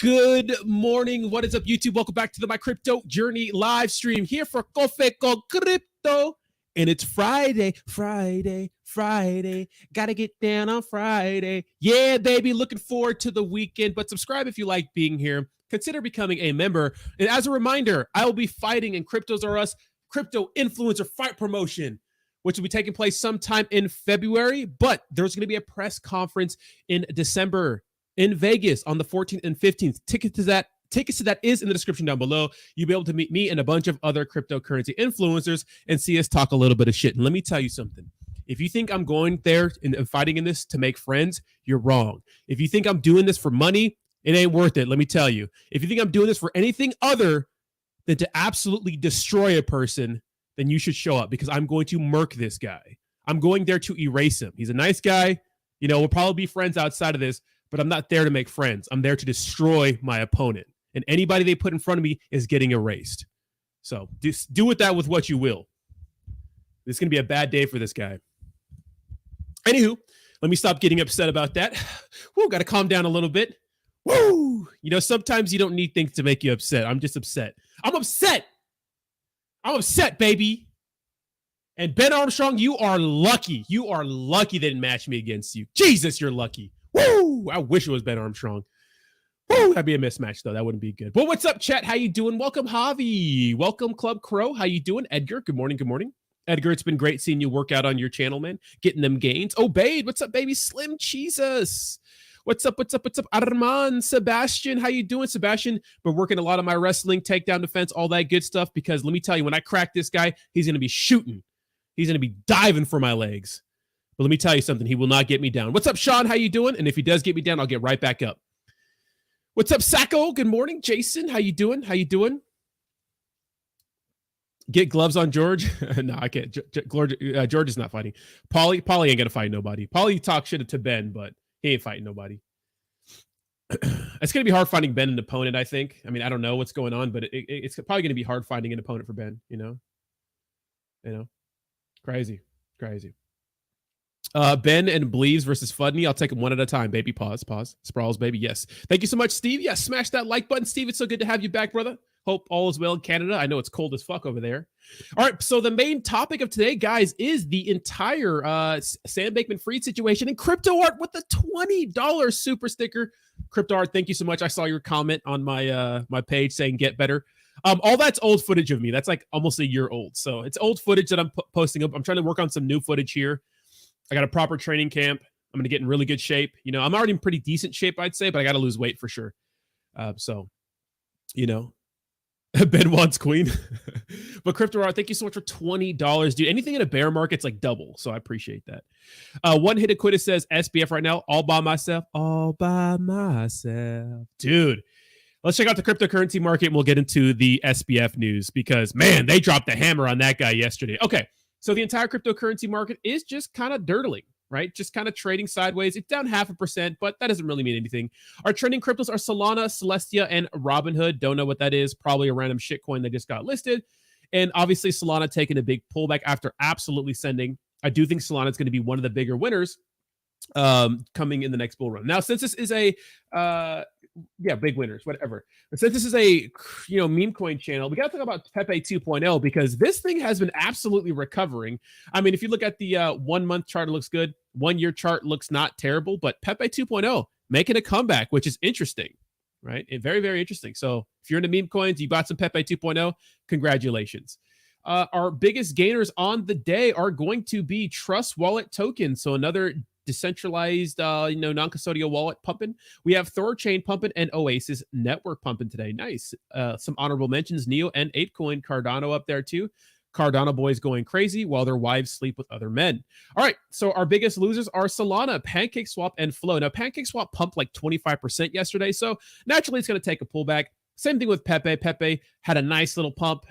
good morning. What is up, YouTube? Welcome back to the My Crypto Journey live stream here for Coffee con Crypto. And it's Friday. Gotta get down on Friday. Yeah, baby. Looking forward to the weekend. But subscribe if you like being here. Consider becoming a member. And as a reminder, I will be fighting in Cryptos R Us Crypto Influencer Fight Promotion, which will be taking place sometime in February. But there's going to be a press conference in December in Vegas on the 14th and 15th. Tickets to that is in the description down below. You'll be able to meet me and a bunch of other cryptocurrency influencers and see us talk a little bit of shit. And let me tell you something. If you think I'm going there and fighting in this to make friends, you're wrong. If you think I'm doing this for money, it ain't worth it. Let me tell you. If you think I'm doing this for anything other than to absolutely destroy a person, then you should show up, because I'm going to murk this guy. I'm going there to erase him. He's a nice guy. You know, we'll probably be friends outside of this, but I'm not there to make friends. I'm there to destroy my opponent. And anybody they put in front of me is getting erased. So do with that with what you will. This is going to be a bad day for this guy. Anywho, let me stop getting upset about that. Woo, got to calm down a little bit. Woo! You know, sometimes you don't need things to make you upset. I'm just upset. I'm upset, baby. And Ben Armstrong, you are lucky. You are lucky they didn't match me against you. Jesus, you're lucky. Woo! I wish it was Ben Armstrong. Woo! That'd be a mismatch, though. That wouldn't be good. Well, what's up, chat? How you doing? Welcome, Javi. Welcome, Club Crow. How you doing? Edgar, good morning. Good morning. Edgar, it's been great seeing you work out on your channel, man. Getting them gains. Obeyed. What's up, baby? Slim Jesus. What's up? Arman, Sebastian, how you doing, Sebastian? Been working a lot on my wrestling, takedown defense, all that good stuff, because let me tell you, when I crack this guy, he's going to be shooting. He's going to be diving for my legs. But let me tell you something. He will not get me down. What's up, Sean? How you doing? And if he does get me down, I'll get right back up. What's up, Sacco? Good morning. Jason, how you doing? Get gloves on George? No, I can't. George is not fighting. Paulie ain't going to fight nobody. Paulie talk shit to Ben, but he ain't fighting nobody. It's going to be hard finding Ben an opponent, I think. I mean, I don't know what's going on, but it's probably going to be hard finding an opponent for Ben, you know? Crazy. Ben and Bleaves versus Fudney. I'll take them one at a time, baby. Pause. Sprawls, baby. Yes. Thank you so much, Steve. Yeah, smash that like button, Steve. It's so good to have you back, brother. Hope all is well in Canada. I know it's cold as fuck over there. All right, so the main topic of today, guys, is the entire Sam Bankman-Fried situation and Crypto Art with the $20 super sticker. Crypto Art, thank you so much. I saw your comment on my my page saying get better. All that's old footage of me. That's like almost a year old. So it's old footage that I'm posting up. I'm trying to work on some new footage here. I got a proper training camp. I'm going to get in really good shape. You know, I'm already in pretty decent shape, I'd say, but I got to lose weight for sure. So, you know, Ben wants queen. But Crypto Art, thank you so much for $20. Dude, anything in a bear market's like double. So I appreciate that. One Hit Acquitted says SBF right now, all by myself. Dude. Let's check out the cryptocurrency market and we'll get into the SBF news, because, man, they dropped the hammer on that guy yesterday. Okay, so the entire cryptocurrency market is just kind of dirtling, right? Just kind of trading sideways. It's down 0.5%, but that doesn't really mean anything. Our trending cryptos are Solana, Celestia, and Robinhood. Don't know what that is. Probably a random shitcoin that just got listed. And obviously Solana taking a big pullback after absolutely sending. I do think Solana is going to be one of the bigger winners coming in the next bull run. Now, since this is a big winners, whatever. But since this is a meme coin channel, we got to talk about PEPE 2.0, because this thing has been absolutely recovering. I mean, if you look at the 1 month chart, it looks good. 1 year chart looks not terrible, but PEPE 2.0 making a comeback, which is interesting, right? And very, very interesting. So if you're into meme coins, you bought some PEPE 2.0, congratulations. Our biggest gainers on the day are going to be Trust Wallet Token. So another decentralized, non-custodial wallet pumping. We have Thorchain pumping and Oasis Network pumping today. Nice. Some honorable mentions: Neo and 8coin, Cardano up there too. Cardano boys going crazy while their wives sleep with other men. All right, so our biggest losers are Solana, PancakeSwap, and Flow. Now, PancakeSwap pumped like 25% yesterday, so naturally it's going to take a pullback. Same thing with Pepe. Pepe had a nice little pump,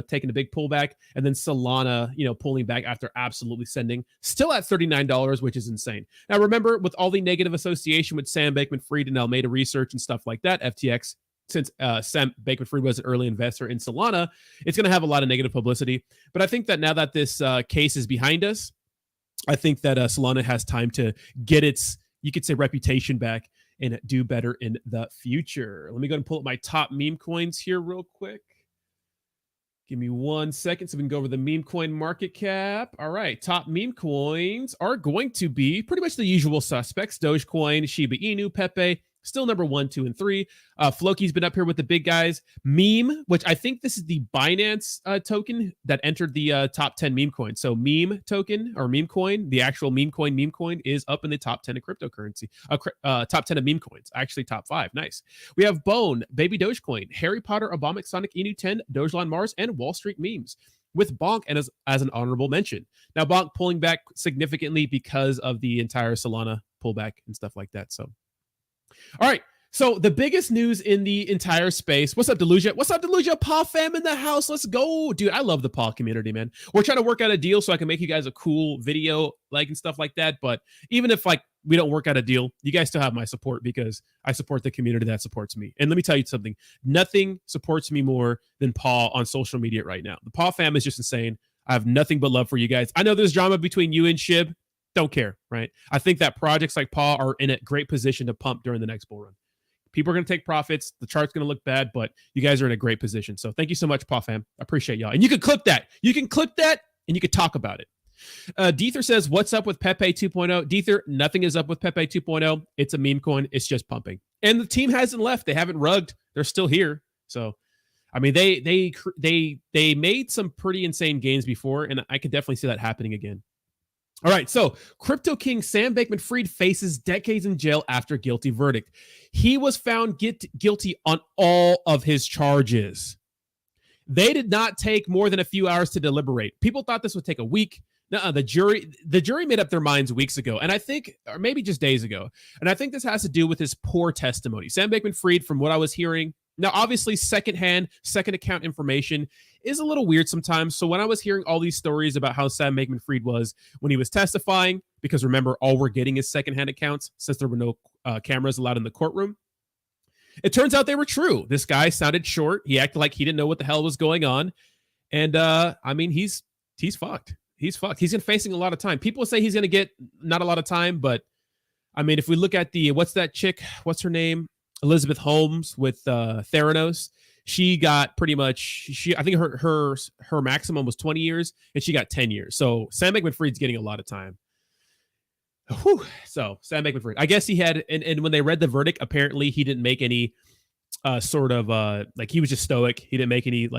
taking a big pullback, and then Solana, pulling back after absolutely sending. Still at $39, which is insane. Now, remember, with all the negative association with Sam Bankman-Fried and Alameda Research and stuff like that, FTX, since Sam Bankman-Fried was an early investor in Solana, it's going to have a lot of negative publicity. But I think that now that this case is behind us, I think that Solana has time to get its, you could say, reputation back and do better in the future. Let me go and pull up my top meme coins here real quick. Give me 1 second so we can go over the meme coin market cap. All right, top meme coins are going to be pretty much the usual suspects. Dogecoin, Shiba Inu, Pepe, still number 1, 2, and 3. Floki's been up here with the big guys. Meme, which I think this is the Binance token that entered the top 10 meme coins. So meme token or meme coin, the actual meme coin is up in the top 10 of cryptocurrency. Top 10 of meme coins, actually top 5. Nice. We have Bone, Baby Dogecoin, Harry Potter, Obama, Sonic, Inu 10, Dogelon Mars, and Wall Street memes, with Bonk and as an honorable mention. Now, Bonk pulling back significantly because of the entire Solana pullback and stuff like that. So, all right. So the biggest news in the entire space. What's up, Delusia? What's up, Delusia? Paw fam in the house. Let's go. Dude, I love the Paw community, man. We're trying to work out a deal so I can make you guys a cool video and stuff like that. But even if we don't work out a deal, you guys still have my support because I support the community that supports me. And let me tell you something. Nothing supports me more than Paw on social media right now. The Paw fam is just insane. I have nothing but love for you guys. I know there's drama between you and Shib. Don't care, right? I think that projects like Paw are in a great position to pump during the next bull run. People are going to take profits. The chart's going to look bad, but you guys are in a great position. So thank you so much, Paw fam. I appreciate y'all. And you can clip that. You can clip that, and you can talk about it. Deether says, what's up with PEPE 2.0? Deether, nothing is up with PEPE 2.0. It's a meme coin. It's just pumping. And the team hasn't left. They haven't rugged. They're still here. So, I mean, they made some pretty insane gains before, and I could definitely see that happening again. All right, so crypto king Sam Bankman-Fried faces decades in jail after guilty verdict. He was found guilty on all of his charges. They did not take more than a few hours to deliberate. People thought this would take a week. No, the jury made up their minds weeks ago, and I think, or maybe just days ago. And I think this has to do with his poor testimony. Sam Bankman-Fried, from what I was hearing, now obviously second account information is a little weird sometimes. So when I was hearing all these stories about how Sam Bankman-Fried was when he was testifying, because remember, all we're getting is secondhand accounts since there were no cameras allowed in the courtroom. It turns out they were true. This guy sounded short. He acted like he didn't know what the hell was going on. And I mean, he's fucked. He's fucked. He's facing a lot of time. People say he's going to get not a lot of time, but I mean, if we look at what's that chick? What's her name? Elizabeth Holmes with Theranos. She got pretty much, I think her maximum was 20 years, and she got 10 years. So Sam Bankman-Fried's getting a lot of time. Whew. So Sam Bankman-Fried, I guess he had, and when they read the verdict, apparently he didn't make any sort of he was just stoic. He didn't make any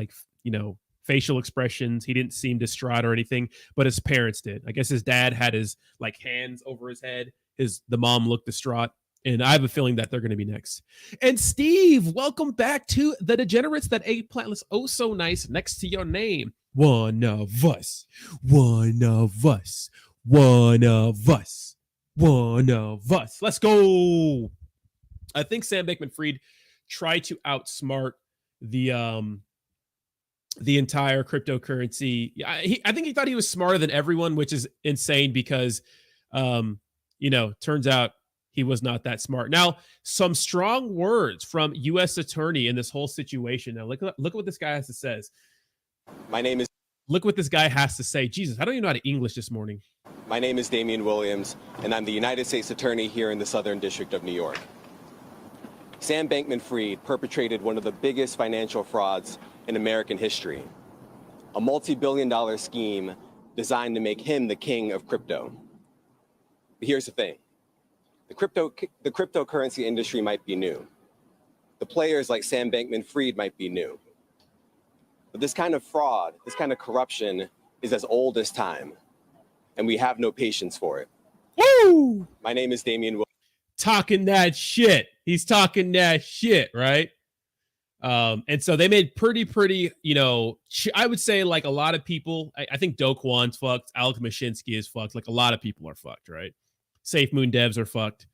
facial expressions. He didn't seem distraught or anything, but his parents did. I guess his dad had his hands over his head. The mom looked distraught. And I have a feeling that they're going to be next. And Steve, welcome back to the Degenerates that ate plantless oh so nice next to your name. One of us. One of us. One of us. One of us. Let's go. I think Sam Bankman-Fried tried to outsmart the entire cryptocurrency. I think he thought he was smarter than everyone, which is insane because, turns out he was not that smart. Now, some strong words from U.S. Attorney in this whole situation. Now, look at what this guy has to say. Look what this guy has to say. Jesus, I don't even know how to English this morning. My name is Damian Williams, and I'm the United States Attorney here in the Southern District of New York. Sam Bankman-Fried perpetrated one of the biggest financial frauds in American history, a multi-billion-dollar scheme designed to make him the king of crypto. But here's the thing. The cryptocurrency industry might be new. The players like Sam Bankman-Fried might be new. But this kind of fraud, this kind of corruption is as old as time, and we have no patience for it. Woo! My name is Damian Williams. Talking that shit. He's talking that shit, right? And so they made pretty, I would say a lot of people, I think Do Kwon's fucked, Alec Mashinsky is fucked, a lot of people are fucked, right? Safemoon devs are fucked.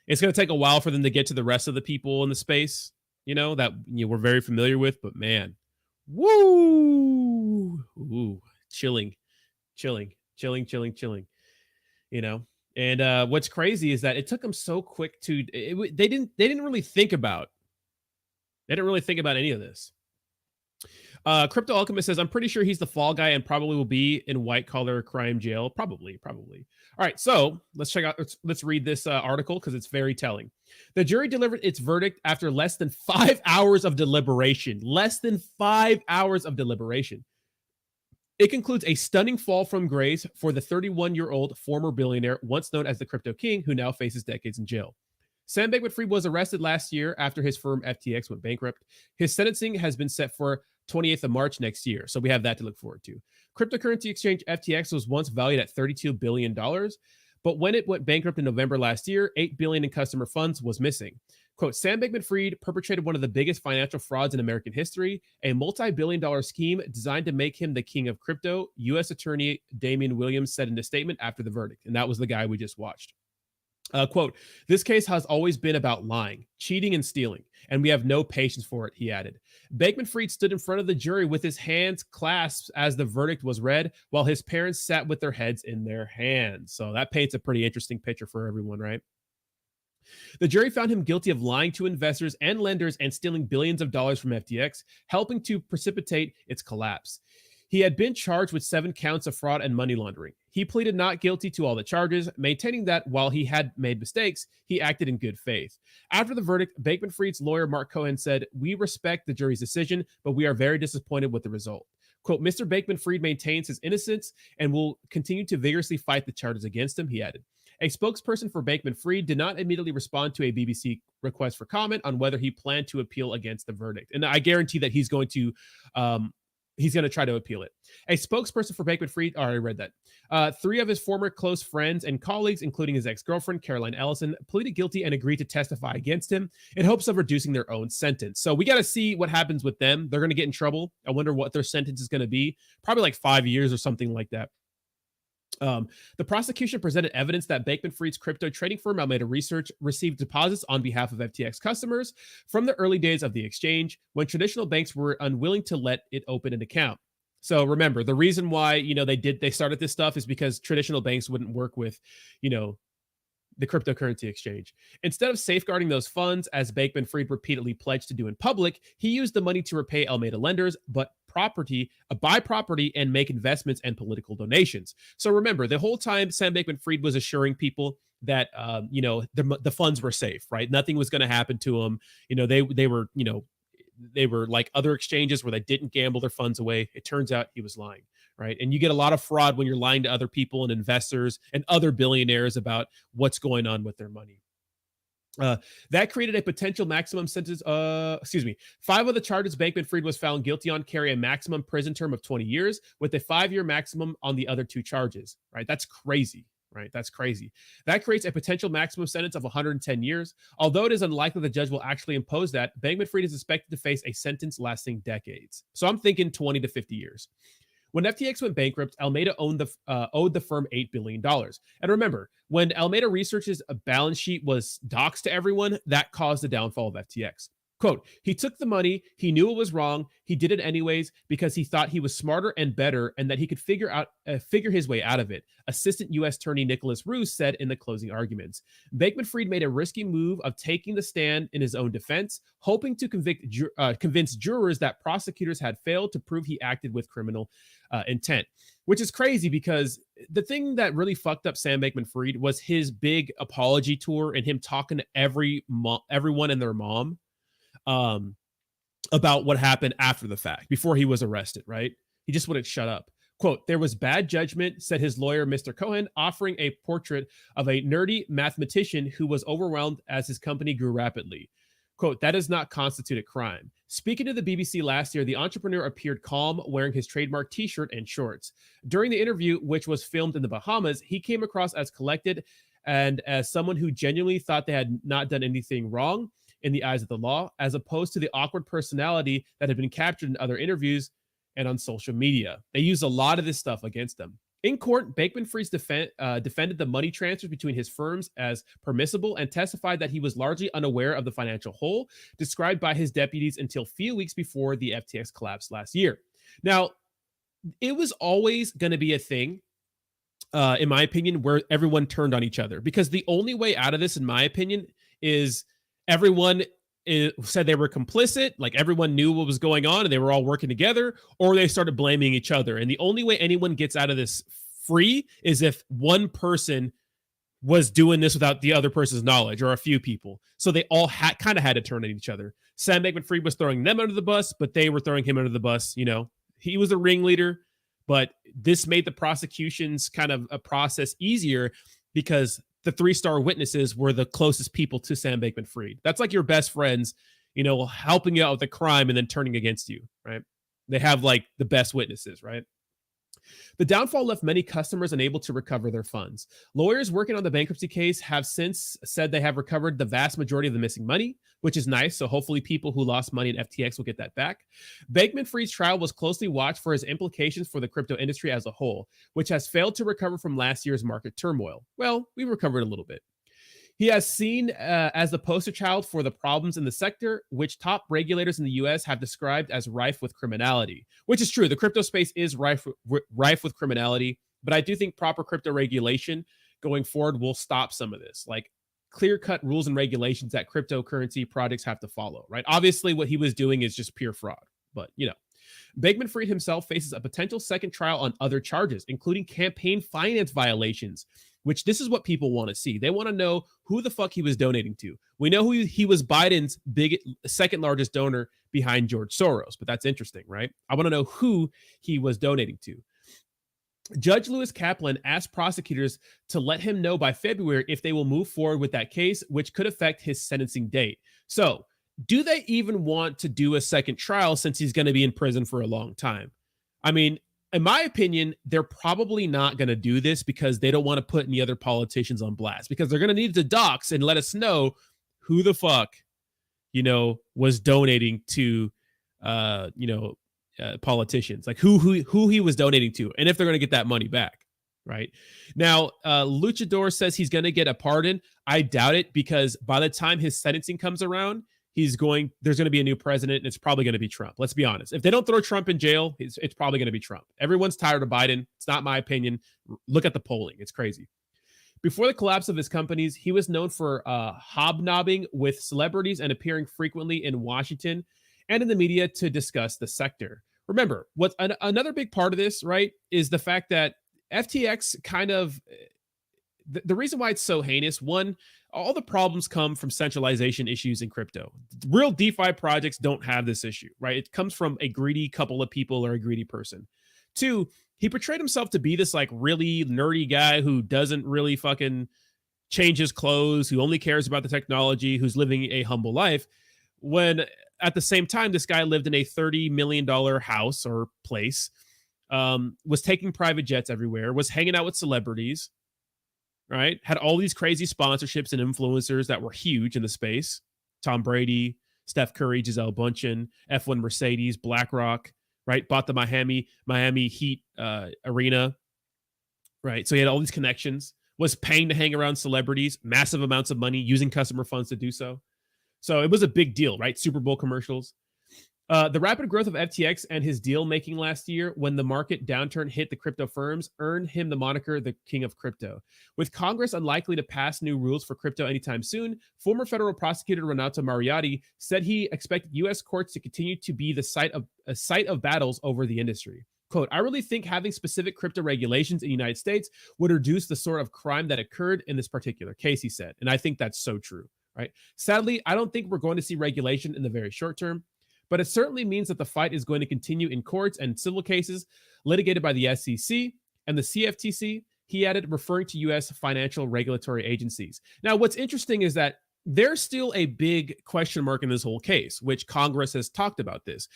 It's going to take a while for them to get to the rest of the people in the space, that we're very familiar with. But man, woo, ooh, chilling. And what's crazy is that it took them so quick to. They didn't really think about. They didn't really think about any of this. Crypto Alchemist says, I'm pretty sure he's the fall guy and probably will be in white collar crime jail. Probably. All right, so let's check out. Let's read this article because it's very telling. The jury delivered its verdict after less than 5 hours of deliberation. Less than 5 hours of deliberation. It concludes a stunning fall from grace for the 31-year-old former billionaire, once known as the Crypto King, who now faces decades in jail. Sam Bankman-Fried was arrested last year after his firm FTX went bankrupt. His sentencing has been set for 28th of March next year, so we have that to look forward to. Cryptocurrency exchange FTX was once valued at $32 billion, but when it went bankrupt in November last year, $8 billion in customer funds was missing. Quote, Sam Bankman-Fried perpetrated one of the biggest financial frauds in American history, a multi-billion-dollar scheme designed to make him the king of crypto, U.S. Attorney Damian Williams said in a statement after the verdict, and that was the guy we just watched. Quote, this case has always been about lying, cheating, and stealing, and we have no patience for it, he added. Bankman-Fried stood in front of the jury with his hands clasped as the verdict was read, while his parents sat with their heads in their hands. So that paints a pretty interesting picture for everyone, right? The jury found him guilty of lying to investors and lenders and stealing billions of dollars from FTX, helping to precipitate its collapse. He had been charged with 7 counts of fraud and money laundering. He pleaded not guilty to all the charges, maintaining that while he had made mistakes, he acted in good faith. After the verdict, Bankman-Fried's lawyer, Mark Cohen, said, we respect the jury's decision, but we are very disappointed with the result. Quote, Mr. Bankman-Fried maintains his innocence and will continue to vigorously fight the charges against him, he added. A spokesperson for Bankman-Fried did not immediately respond to a BBC request for comment on whether he planned to appeal against the verdict. And I guarantee that he's going to try to appeal it. A spokesperson for Bankman-Fried, I read that. 3 of his former close friends and colleagues, including his ex-girlfriend, Caroline Ellison, pleaded guilty and agreed to testify against him in hopes of reducing their own sentence. So we got to see what happens with them. They're going to get in trouble. I wonder what their sentence is going to be. Probably like 5 years or something like that. The prosecution presented evidence that Bankman-Fried's crypto trading firm Alameda Research received deposits on behalf of FTX customers from the early days of the exchange when traditional banks were unwilling to let it open an account. So remember, the reason why they started this stuff is because traditional banks wouldn't work with the cryptocurrency exchange. Instead of safeguarding those funds, as Bankman-Fried repeatedly pledged to do in public, he used the money to repay Alameda lenders, but buy property and make investments and political donations. So remember, the whole time Sam Bankman-Fried was assuring people that the funds were safe, right? Nothing was going to happen to them. They were like other exchanges where they didn't gamble their funds away. It turns out he was lying, right? And you get a lot of fraud when you're lying to other people and investors and other billionaires about what's going on with their money. That created a potential maximum sentence. 5 of the charges Bankman-Fried was found guilty on carry a maximum prison term of 20 years with a 5-year maximum on the other 2 charges, right? That's crazy. Right? That's crazy. That creates a potential maximum sentence of 110 years. Although it is unlikely the judge will actually impose that, Bankman-Fried is expected to face a sentence lasting decades. So I'm thinking 20 to 50 years. When FTX went bankrupt, Alameda owed the firm $8 billion. And remember, when Alameda Research's balance sheet was doxed to everyone, that caused the downfall of FTX. Quote, he took the money, he knew it was wrong, he did it anyways because he thought he was smarter and better and that he could figure his way out of it, Assistant U.S. Attorney Nicholas Roos said in the closing arguments. Bankman-Fried made a risky move of taking the stand in his own defense, hoping to convince jurors that prosecutors had failed to prove he acted with criminal intent, which is crazy because the thing that really fucked up Sam Bankman-Fried was his big apology tour and him talking to everyone and their mom about what happened after the fact, before he was arrested, right? He just wouldn't shut up. Quote, there was bad judgment, said his lawyer, Mr. Cohen, offering a portrait of a nerdy mathematician who was overwhelmed as his company grew rapidly. Quote, that does not constitute a crime. Speaking to the BBC last year, the entrepreneur appeared calm, wearing his trademark t-shirt and shorts. During the interview, which was filmed in the Bahamas, he came across as collected and as someone who genuinely thought they had not done anything wrong in the eyes of the law, as opposed to the awkward personality that had been captured in other interviews and on social media. They used a lot of this stuff against them. In court, Bankman-Fried defended the money transfers between his firms as permissible and testified that he was largely unaware of the financial hole described by his deputies until few weeks before the FTX collapse last year. Now, it was always going to be a thing, in my opinion, where everyone turned on each other, because the only way out of this, in my opinion, is everyone said they were complicit, like everyone knew what was going on and they were all working together, or they started blaming each other. And the only way anyone gets out of this free is if one person was doing this without the other person's knowledge, or a few people. So they all kind of had to turn at each other. Sam Bankman-Fried was throwing them under the bus, but they were throwing him under the bus. You know, he was a ringleader, but this made the prosecution's kind of a process easier because the 3-star witnesses were the closest people to Sam Bankman-Fried. That's like your best friends, you know, helping you out with a crime and then turning against you, right? They have like the best witnesses, right? The downfall left many customers unable to recover their funds. Lawyers working on the bankruptcy case have since said they have recovered the vast majority of the missing money, which is nice. So hopefully people who lost money in FTX will get that back. Bankman-Fried's trial was closely watched for his implications for the crypto industry as a whole, which has failed to recover from last year's market turmoil. Well, we recovered a little bit. He has seen as the poster child for the problems in the sector, which top regulators in the U.S. have described as rife with criminality, which is true. The crypto space is rife with criminality, but I do think proper crypto regulation going forward will stop some of this, like clear-cut rules and regulations that cryptocurrency projects have to follow, right? Obviously, what he was doing is just pure fraud, but, you know. Bankman-Fried himself faces a potential second trial on other charges, including campaign finance violations, which this is what people want to see. They want to know who the fuck he was donating to. We know he was Biden's second largest donor behind George Soros, but that's interesting, right? I want to know who he was donating to. Judge Lewis Kaplan asked prosecutors to let him know by February if they will move forward with that case, which could affect his sentencing date. So, do they even want to do a second trial since he's going to be in prison for a long time? I mean, in my opinion, they're probably not going to do this because they don't want to put any other politicians on blast, because they're going to need to dox and let us know who the fuck, you know, was donating to, politicians, like who he was donating to, and if they're going to get that money back. Right now, Luchador says he's going to get a pardon. I doubt it, because by the time his sentencing comes around, there's going to be a new president, and it's probably going to be Trump. Let's be honest. If they don't throw Trump in jail, it's probably going to be Trump. Everyone's tired of Biden. It's not my opinion. Look at the polling. It's crazy. Before the collapse of his companies, he was known for hobnobbing with celebrities and appearing frequently in Washington and in the media to discuss the sector. Remember, what's another big part of this, right, is the fact that FTX kind of, the reason why it's so heinous, one, all the problems come from centralization issues in crypto. Real DeFi projects don't have this issue, right? It comes from a greedy couple of people or a greedy person. Two, he portrayed himself to be this like really nerdy guy who doesn't really fucking change his clothes, who only cares about the technology, who's living a humble life, when at the same time, this guy lived in a $30 million house or place, was taking private jets everywhere, was hanging out with celebrities, right? Had all these crazy sponsorships and influencers that were huge in the space. Tom Brady, Steph Curry, Gisele Bündchen, F1 Mercedes, BlackRock, right? Bought the Miami Heat arena, right? So he had all these connections, was paying to hang around celebrities, massive amounts of money, using customer funds to do so. So it was a big deal, right? Super Bowl commercials. The rapid growth of FTX and his deal making last year when the market downturn hit the crypto firms earned him the moniker the King of Crypto. With Congress unlikely to pass new rules for crypto anytime soon, former federal prosecutor Renato Mariotti said he expected U.S. courts to continue to be the site of battles over the industry. Quote, I really think having specific crypto regulations in the United States would reduce the sort of crime that occurred in this particular case, he said. And I think that's so true, right? Sadly, I don't think we're going to see regulation in the very short term, but it certainly means that the fight is going to continue in courts and civil cases litigated by the SEC and the CFTC, he added, referring to U.S. financial regulatory agencies. Now, what's interesting is that there's still a big question mark in this whole case, which Congress has talked about this.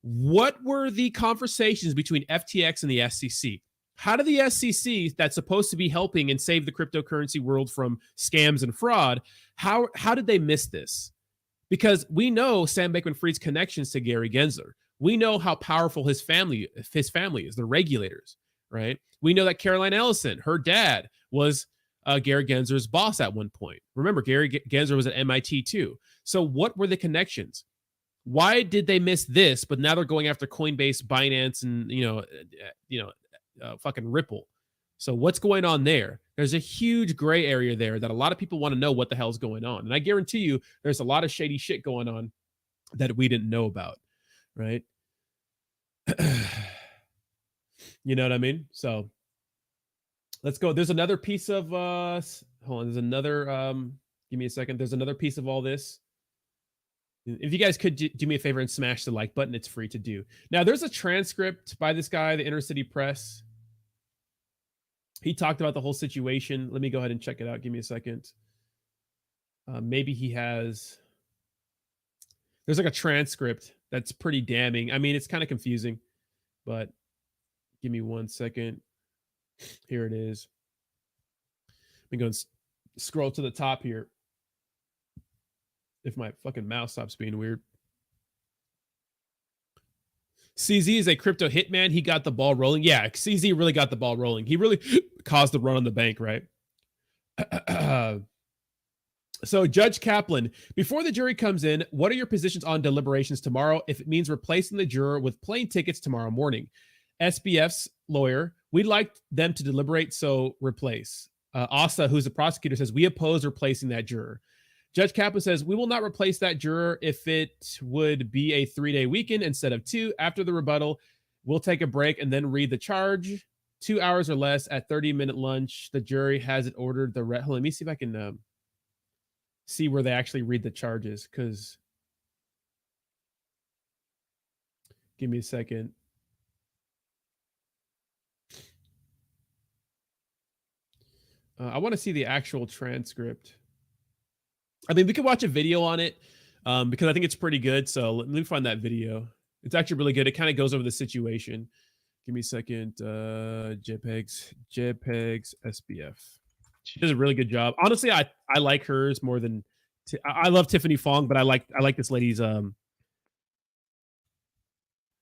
What were the conversations between FTX and the SEC? How did the SEC, that's supposed to be helping and save the cryptocurrency world from scams and fraud, how did they miss this? Because we know Sam Bankman-Fried's connections to Gary Gensler. We know how powerful his family is, the regulators, right? We know that Caroline Ellison, her dad, was Gary Gensler's boss at one point. Remember, Gary Gensler was at MIT too. So what were the connections? Why did they miss this? But now they're going after Coinbase, Binance, and fucking Ripple. So what's going on there? There's a huge gray area there that a lot of people want to know what the hell's going on. And I guarantee you there's a lot of shady shit going on that we didn't know about, right? You know what I mean? So let's go. There's another piece of hold on, there's another give me a second. There's another piece of all this. If you guys could do me a favor and smash the like button, it's free to do. Now, there's a transcript by this guy, the Inner City Press. He talked about the whole situation. Let me go ahead and check it out. Give me a second. Maybe he has. There's like a transcript that's pretty damning. I mean, it's kind of confusing, but give me 1 second. Here it is. Let me go and scroll to the top here. If my fucking mouse stops being weird. CZ is a crypto hitman. He got the ball rolling. Yeah, CZ really got the ball rolling. He really caused the run on the bank, right? So Judge Kaplan, before the jury comes in, what are your positions on deliberations tomorrow if it means replacing the juror with plane tickets tomorrow morning? SBF's lawyer, we'd like them to deliberate, so replace. Asa, who's the prosecutor, says, we oppose replacing that juror. Judge Kaplan says, we will not replace that juror if it would be a 3-day weekend instead of 2. After the rebuttal, we'll take a break and then read the charge. 2 hours or less at 30-minute lunch. The jury has it ordered. Let me see if I can see where they actually read the charges, because give me a second. I want to see the actual transcript. I mean, we could watch a video on it because I think it's pretty good. So let me find that video. It's actually really good. It kind of goes over the situation. Give me a second. JPEGs, SBF. She does a really good job. Honestly, I like hers more than I love Tiffany Fong, but I like this lady's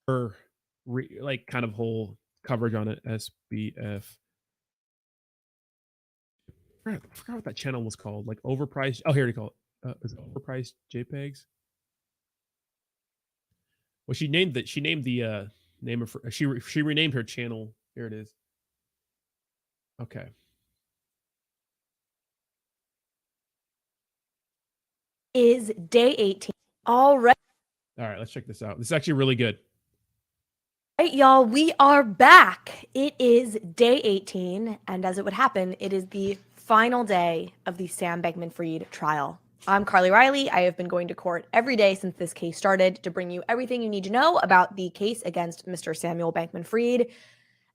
her like kind of whole coverage on it. SBF. I forgot what that channel was called. Like overpriced. Oh, here we go. Is it overpriced JPEGs? Well, she named the name of her, she renamed her channel. Here it is. Okay. Is day 18. All right. All right, let's check this out. This is actually really good. All right, y'all, we are back. It is day 18, and as it would happen, it is the final day of the Sam Bankman-Fried trial. I'm Carly Riley. I have been going to court every day since this case started to bring you everything you need to know about the case against Mr. Samuel Bankman-Fried.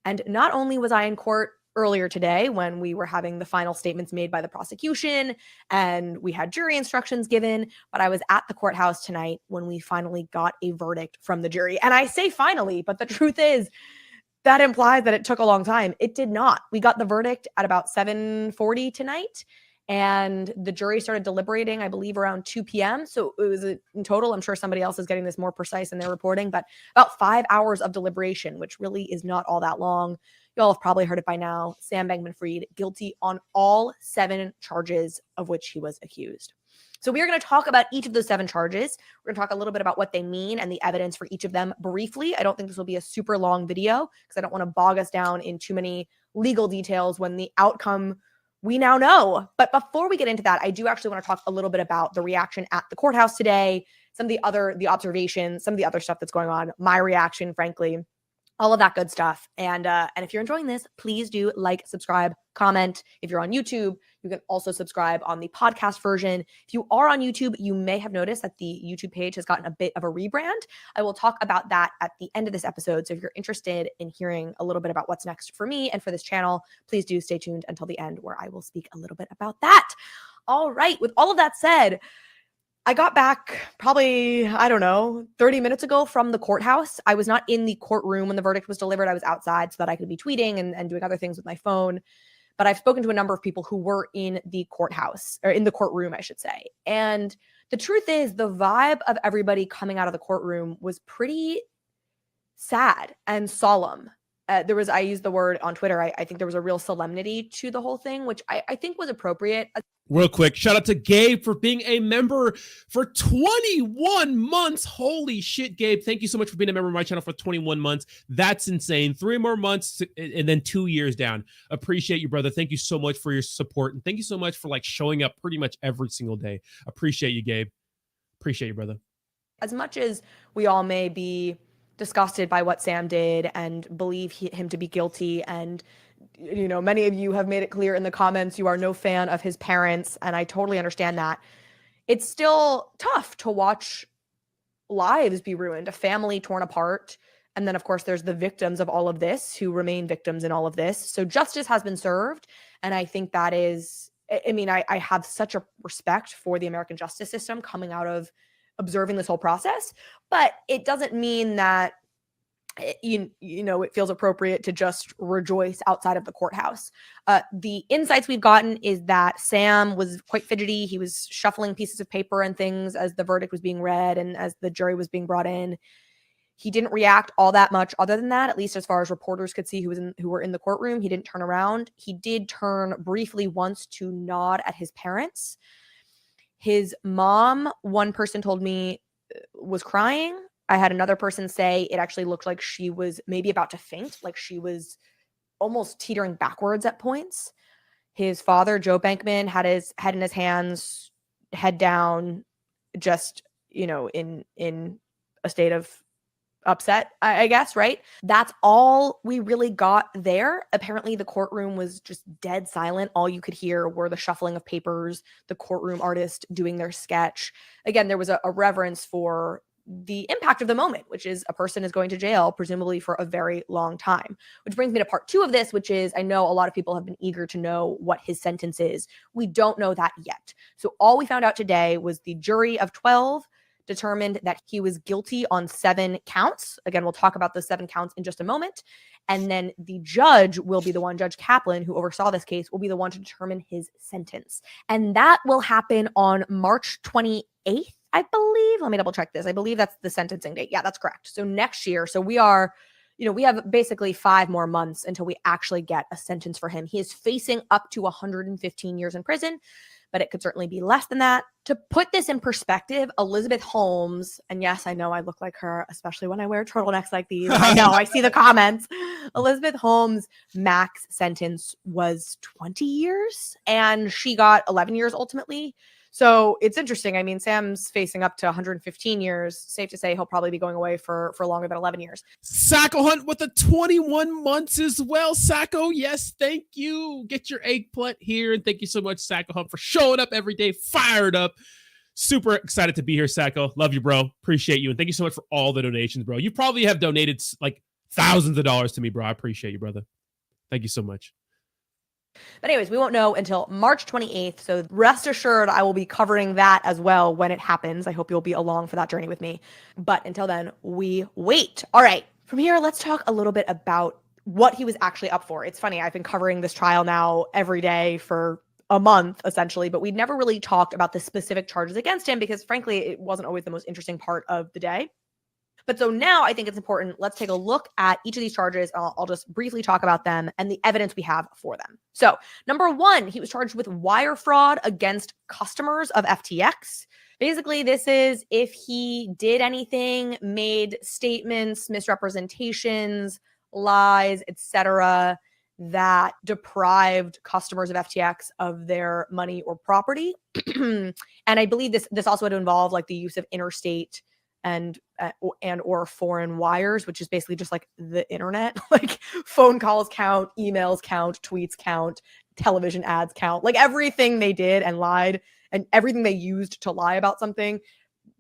And not only was I in court earlier today when we were having the final statements made by the prosecution and we had jury instructions given, but I was at the courthouse tonight when we finally got a verdict from the jury. And I say finally, but the truth is that implies that it took a long time. It did not. We got the verdict at about 7:40 tonight, and the jury started deliberating, I believe, around 2 p.m. So it was in total, I'm sure somebody else is getting this more precise in their reporting, but about 5 hours of deliberation, which really is not all that long. Y'all have probably heard it by now. Sam Bankman-Fried guilty on all 7 charges of which he was accused. So we are going to talk about each of those 7 charges. We're going to talk a little bit about what they mean and the evidence for each of them briefly. I don't think this will be a super long video because I don't want to bog us down in too many legal details when the outcome we now know. But before we get into that, I do actually want to talk a little bit about the reaction at the courthouse today, some of the observations, some of the other stuff that's going on, my reaction, frankly, all of that good stuff. And if you're enjoying this, please do like, subscribe, comment. If you're on YouTube, you can also subscribe on the podcast version. If you are on YouTube, you may have noticed that the YouTube page has gotten a bit of a rebrand. I will talk about that at the end of this episode. So if you're interested in hearing a little bit about what's next for me and for this channel, please do stay tuned until the end where I will speak a little bit about that. All right. With all of that said, I got back probably, 30 minutes ago from the courthouse. I was not in the courtroom when the verdict was delivered. I was outside so that I could be tweeting and doing other things with my phone. But I've spoken to a number of people who were in the courthouse, or in the courtroom, I should say. And the truth is, the vibe of everybody coming out of the courtroom was pretty sad and solemn. I used the word on Twitter. I think there was a real solemnity to the whole thing, which I think was appropriate. Real quick, shout out to Gabe for being a member for 21 months. Holy shit, Gabe. Thank you so much for being a member of my channel for 21 months. That's insane. 3 more months and then 2 years down. Appreciate you, brother. Thank you so much for your support. And thank you so much for like showing up pretty much every single day. Appreciate you, Gabe. Appreciate you, brother. As much as we all may be disgusted by what Sam did and believe him to be guilty, and many of you have made it clear in the comments you are no fan of his parents, and I totally understand that. It's still tough to watch lives be ruined, a family torn apart, and then of course there's the victims of all of this who remain victims in all of this. So justice has been served, and I think that is, I have such a respect for the American justice system coming out of observing this whole process, but it doesn't mean that it feels appropriate to just rejoice outside of the courthouse. The insights we've gotten is that Sam was quite fidgety. He was shuffling pieces of paper and things as the verdict was being read and as the jury was being brought in. He didn't react all that much other than that, at least as far as reporters could see who were in the courtroom. He didn't turn around. He did turn briefly once to nod at his parents. His mom, one person told me, was crying. I had another person say it actually looked like she was maybe about to faint, like she was almost teetering backwards at points. His father, Joe Bankman, had his head in his hands, head down, just, in a state of upset, I guess, right? That's all we really got there. Apparently the courtroom was just dead silent. All you could hear were the shuffling of papers, the courtroom artist doing their sketch. Again, there was a reverence for the impact of the moment, which is a person is going to jail, presumably for a very long time. Which brings me to part 2 of this, which is I know a lot of people have been eager to know what his sentence is. We don't know that yet. So all we found out today was the jury of 12 determined that he was guilty on 7 counts. Again, we'll talk about those 7 counts in just a moment. And then the judge will be the one, Judge Kaplan, who oversaw this case, will be the one to determine his sentence. And that will happen on March 28th, I believe. Let me double check this. I believe that's the sentencing date. Yeah, that's correct. So next year. So we are, we have basically 5 more months until we actually get a sentence for him. He is facing up to 115 years in prison, but it could certainly be less than that. To put this in perspective, Elizabeth Holmes, and yes, I know I look like her, especially when I wear turtlenecks like these. I know, I see the comments. Elizabeth Holmes' max sentence was 20 years, and she got 11 years ultimately. So it's interesting. I mean, Sam's facing up to 115 years. Safe to say he'll probably be going away for longer than 11 years. Sacco Hunt with the 21 months as well. Sacco, yes, thank you. Get your eggplant here. And thank you so much, Sacco Hunt, for showing up every day, fired up. Super excited to be here, Sacco. Love you, bro. Appreciate you. And thank you so much for all the donations, bro. You probably have donated like thousands of dollars to me, bro. I appreciate you, brother. Thank you so much. But anyways, we won't know until March 28th. So rest assured, I will be covering that as well when it happens. I hope you'll be along for that journey with me. But until then, we wait. All right. From here, let's talk a little bit about what he was actually up for. It's funny. I've been covering this trial now every day for a month, essentially, but we'd never really talked about the specific charges against him because, frankly, it wasn't always the most interesting part of the day. But so now I think it's important. Let's take a look at each of these charges. I'll just briefly talk about them and the evidence we have for them. So number 1, he was charged with wire fraud against customers of FTX. Basically, this is if he did anything, made statements, misrepresentations, lies, etc., that deprived customers of FTX of their money or property. And I believe this also would involve like the use of interstate and or foreign wires, which is basically just like the internet. Like phone calls count, emails count, tweets count, television ads count, like everything they did and lied and everything they used to lie about something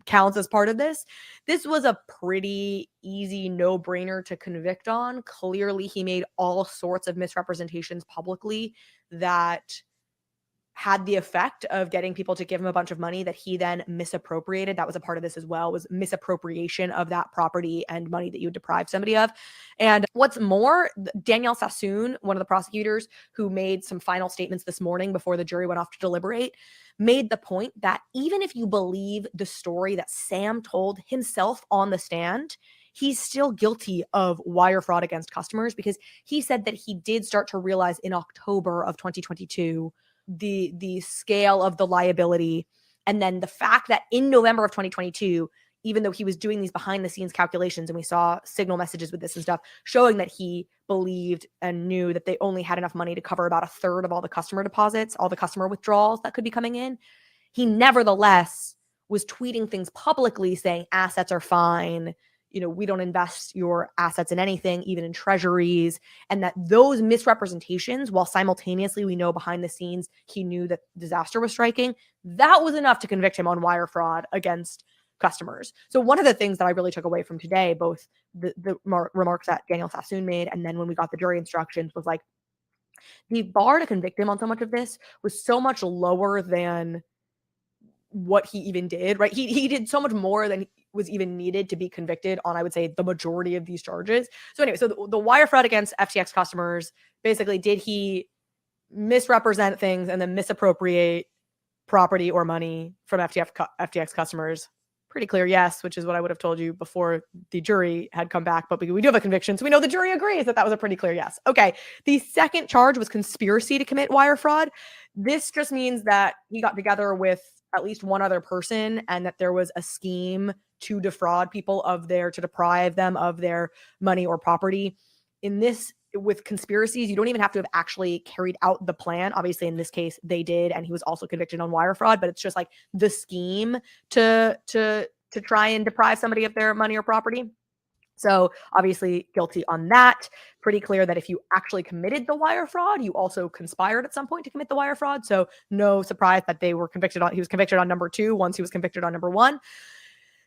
counts as part of this. This was a pretty easy no-brainer to convict on. Clearly he made all sorts of misrepresentations publicly that had the effect of getting people to give him a bunch of money that he then misappropriated. That was a part of this as well, was misappropriation of that property and money that you deprived somebody of. And what's more, Danielle Sassoon, one of the prosecutors who made some final statements this morning before the jury went off to deliberate, made the point that even if you believe the story that Sam told himself on the stand, he's still guilty of wire fraud against customers, because he said that he did start to realize in October of 2022 the scale of the liability. And then the fact that in November of 2022, even though he was doing these behind the scenes calculations, and we saw signal messages with this and stuff, showing that he believed and knew that they only had enough money to cover about a third of all the customer deposits, all the customer withdrawals that could be coming in, he nevertheless was tweeting things publicly saying assets are fine. We don't invest your assets in anything, even in treasuries. And that those misrepresentations, while simultaneously we know behind the scenes he knew that disaster was striking, that was enough to convict him on wire fraud against customers. So one of the things that I really took away from today, both the remarks that Daniel Sassoon made, and then when we got the jury instructions, was like the bar to convict him on so much of this was so much lower than what he even did, right? He did so much more than was even needed to be convicted on, I would say, the majority of these charges. So anyway, so the wire fraud against FTX customers, basically, did he misrepresent things and then misappropriate property or money from FTX customers? Pretty clear yes, which is what I would have told you before the jury had come back. But we do have a conviction, so we know the jury agrees that was a pretty clear yes. Okay, the second charge was conspiracy to commit wire fraud. This just means that he got together with at least one other person, and that there was a scheme to defraud people to deprive them of their money or property. In this, with conspiracies, you don't even have to have actually carried out the plan. Obviously, in this case, they did, and he was also convicted on wire fraud, but it's just like the scheme to try and deprive somebody of their money or property. So obviously guilty on that. Pretty clear that if you actually committed the wire fraud, you also conspired at some point to commit the wire fraud. So no surprise that he was convicted on number 2 once he was convicted on number 1.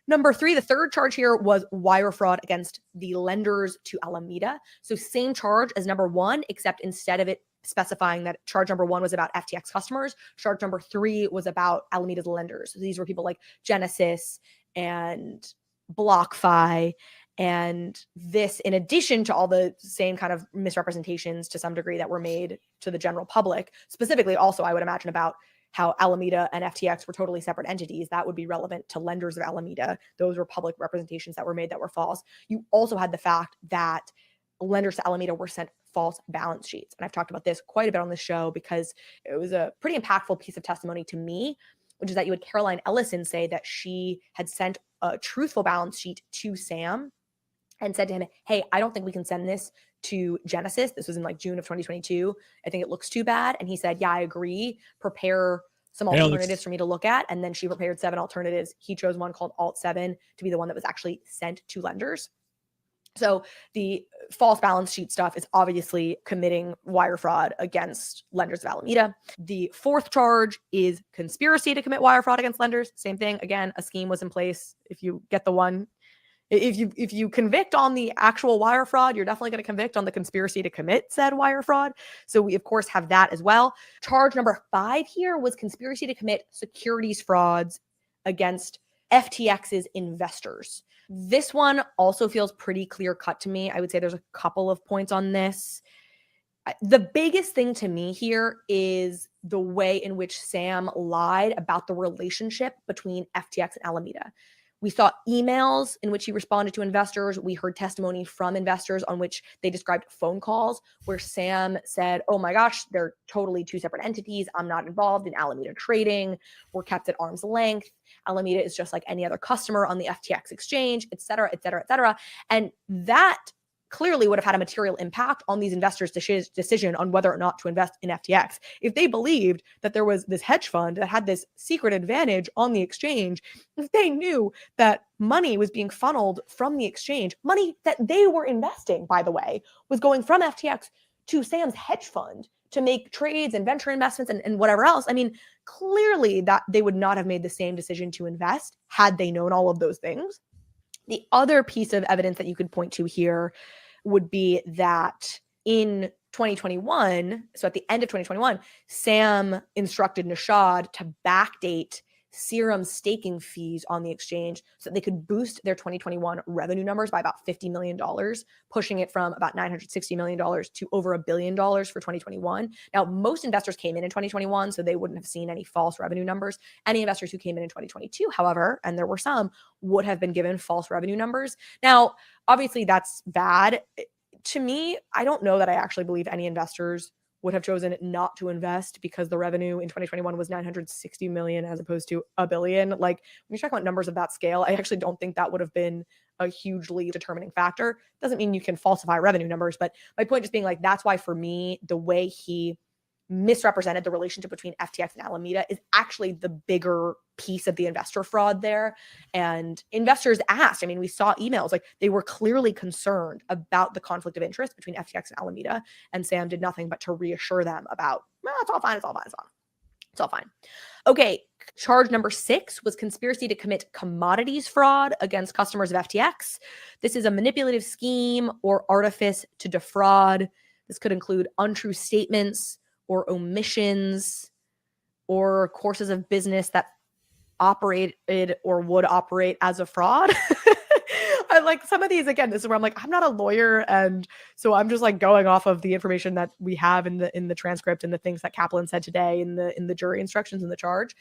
Number 3, the third charge here was wire fraud against the lenders to Alameda. So same charge as number 1, except instead of it specifying that charge number 1 was about FTX customers, charge number 3 was about Alameda's lenders. So these were people like Genesis and BlockFi. And this, in addition to all the same kind of misrepresentations to some degree that were made to the general public, specifically also, I would imagine, about how Alameda and FTX were totally separate entities, that would be relevant to lenders of Alameda. Those were public representations that were made that were false. You also had the fact that lenders to Alameda were sent false balance sheets. And I've talked about this quite a bit on this show because it was a pretty impactful piece of testimony to me, which is that you had Caroline Ellison say that she had sent a truthful balance sheet to Sam and said to him, hey, I don't think we can send this to Genesis. This was in like June of 2022. I think it looks too bad. And he said, yeah, I agree. Prepare some alternatives for me to look at. And then she prepared 7 alternatives. He chose one called Alt 7 to be the one that was actually sent to lenders. So the false balance sheet stuff is obviously committing wire fraud against lenders of Alameda. The fourth charge is conspiracy to commit wire fraud against lenders. Same thing. Again, a scheme was in place. If you get the one, if you convict on the actual wire fraud, you're definitely going to convict on the conspiracy to commit said wire fraud. So we, of course, have that as well. Charge number 5 here was conspiracy to commit securities frauds against FTX's investors. This one also feels pretty clear cut to me. I would say there's a couple of points on this. The biggest thing to me here is the way in which Sam lied about the relationship between FTX and Alameda. We saw emails in which he responded to investors. We heard testimony from investors on which they described phone calls where Sam said, oh my gosh, they're totally 2 separate entities. I'm not involved in Alameda trading. We're kept at arm's length. Alameda is just like any other customer on the FTX exchange, et cetera, et cetera, et cetera. And that clearly would have had a material impact on these investors' decision on whether or not to invest in FTX. If they believed that there was this hedge fund that had this secret advantage on the exchange, if they knew that money was being funneled from the exchange, money that they were investing, by the way, was going from FTX to Sam's hedge fund to make trades and venture investments and whatever else, I mean, clearly that they would not have made the same decision to invest had they known all of those things. The other piece of evidence that you could point to here would be that in 2021, so at the end of 2021, Sam instructed Nishad to backdate Serum staking fees on the exchange so that they could boost their 2021 revenue numbers by about $50 million, pushing it from about $960 million to over $1 billion for 2021. Now, most investors came in 2021, so they wouldn't have seen any false revenue numbers. Any investors who came in 2022, however, and there were some, would have been given false revenue numbers. Now, obviously, that's bad. To me, I don't know that I actually believe any investors would have chosen not to invest because the revenue in 2021 was 960 million as opposed to $1 billion. Like, when you talk about numbers of that scale, I actually don't think that would have been a hugely determining factor. Doesn't mean you can falsify revenue numbers, but my point just being like, that's why for me, the way he misrepresented the relationship between FTX and Alameda is actually the bigger piece of the investor fraud there. And investors asked, I mean, we saw emails, like they were clearly concerned about the conflict of interest between FTX and Alameda, and Sam did nothing but to reassure them about, well, it's all fine, it's all fine, it's all fine. It's all fine. Okay, charge number 6 was conspiracy to commit commodities fraud against customers of FTX. This is a manipulative scheme or artifice to defraud. This could include untrue statements or omissions or courses of business that operated or would operate as a fraud. I like some of these, again, this is where I'm like, I'm not a lawyer. And so I'm just like going off of the information that we have in the transcript and the things that Kaplan said today in the jury instructions and the charge.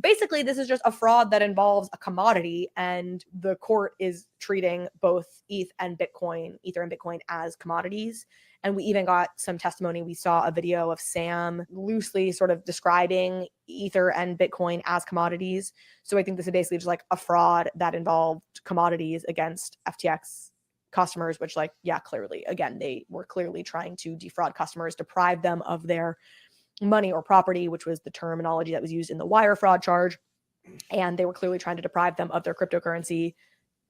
Basically, this is just a fraud that involves a commodity, and the court is treating both Ether and Bitcoin as commodities. And we even got some testimony. We saw a video of Sam loosely sort of describing Ether and Bitcoin as commodities. So I think this is basically just like a fraud that involved commodities against FTX customers, which, like, yeah, clearly, again, they were clearly trying to defraud customers, deprive them of their money or property, which was the terminology that was used in the wire fraud charge. And they were clearly trying to deprive them of their cryptocurrency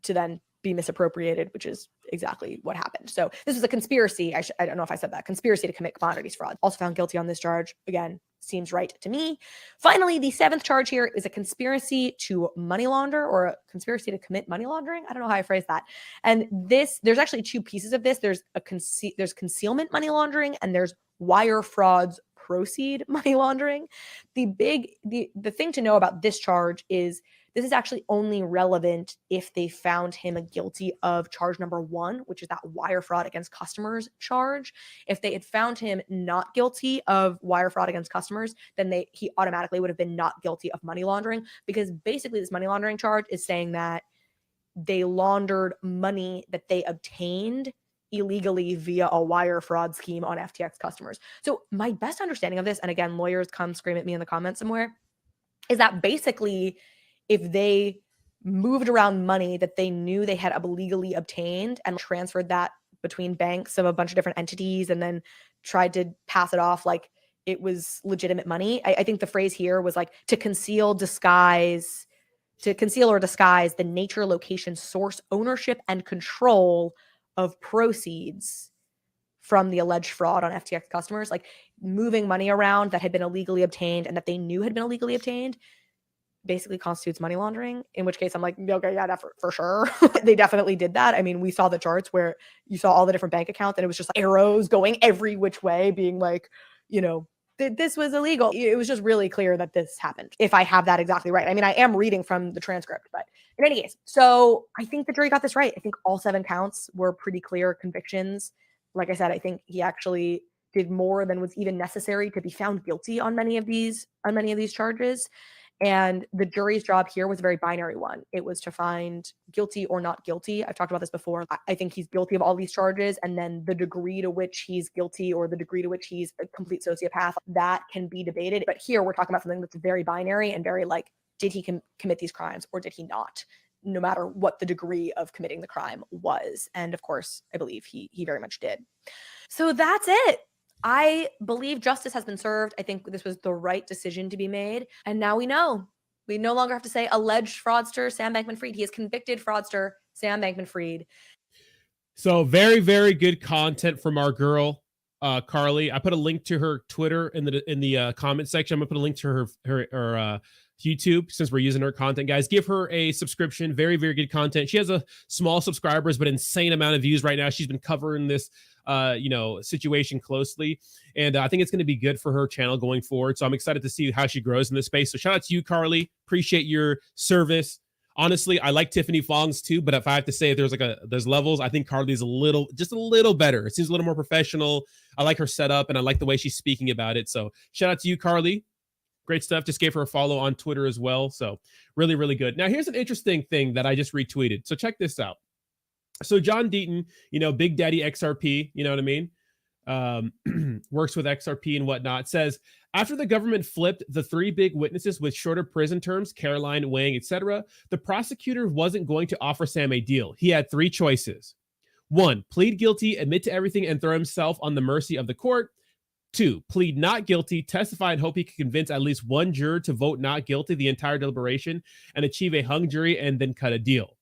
to then be misappropriated, which is exactly what happened. So this was a conspiracy. I don't know if I said that. Conspiracy to commit commodities fraud. Also found guilty on this charge. Again, seems right to me. Finally, the 7th charge here is a conspiracy to money launder, or a conspiracy to commit money laundering. I don't know how I phrase that. And there's actually 2 pieces of this. There's concealment money laundering, and there's wire frauds proceed money laundering. The thing to know about this charge is this is actually only relevant if they found him guilty of charge number 1, which is that wire fraud against customers charge. If they had found him not guilty of wire fraud against customers, then he automatically would have been not guilty of money laundering, because basically this money laundering charge is saying that they laundered money that they obtained illegally via a wire fraud scheme on FTX customers. So my best understanding of this, and again, lawyers come scream at me in the comments somewhere, is that basically if they moved around money that they knew they had illegally obtained and transferred that between banks of a bunch of different entities and then tried to pass it off like it was legitimate money. I think the phrase here was like to conceal or disguise the nature, location, source, ownership, and control of proceeds from the alleged fraud on FTX customers, like moving money around that had been illegally obtained and that they knew had been illegally obtained, basically constitutes money laundering, in which case I'm like, okay, yeah, for sure. They definitely did that. I mean, we saw the charts where you saw all the different bank accounts and it was just like arrows going every which way being like, this was illegal. It was just really clear that this happened, if I have that exactly right. I mean, I am reading from the transcript, but in any case, so I think the jury got this right. I think all 7 counts were pretty clear convictions. Like I said, I think he actually did more than was even necessary to be found guilty on many of these charges. And the jury's job here was a very binary one. It was to find guilty or not guilty. I've talked about this before. I think he's guilty of all these charges, and then the degree to which he's guilty or the degree to which he's a complete sociopath, that can be debated. But here we're talking about something that's very binary and very like, did he commit these crimes or did he not? No matter what the degree of committing the crime was. And of course, I believe he very much did. So that's it. I believe justice has been served. I think this was the right decision to be made. And now we know. We no longer have to say alleged fraudster Sam Bankman-Fried. He is convicted fraudster Sam Bankman-Fried. So very, very good content from our girl. Carly. I put a link to her Twitter in the comment section. I'm gonna put a link to her YouTube, since we're using her content, guys. Give her a subscription. Very, very good content. She has a small subscribers, but insane amount of views right now. She's been covering this situation closely, and I think it's going to be good for her channel going forward. So I'm excited to see how she grows in this space. So shout out to you, Carly. Appreciate your service. Honestly, I like Tiffany Fong's too, but if I have to say, if there's levels, I think Carly's just a little better. It seems a little more professional. I like her setup, and I like the way she's speaking about it. So shout out to you, Carly. Great stuff. Just gave her a follow on Twitter as well. So really, really good. Now, here's an interesting thing that I just retweeted. So check this out. So John Deaton, Big Daddy XRP, you know what I mean? Works with XRP and whatnot, says, after the government flipped the 3 big witnesses with shorter prison terms, Caroline, Wang, etc., the prosecutor wasn't going to offer Sam a deal. He had 3 choices. 1, plead guilty, admit to everything, and throw himself on the mercy of the court. 2, plead not guilty, testify, and hope he can convince at least one juror to vote not guilty the entire deliberation and achieve a hung jury and then cut a deal.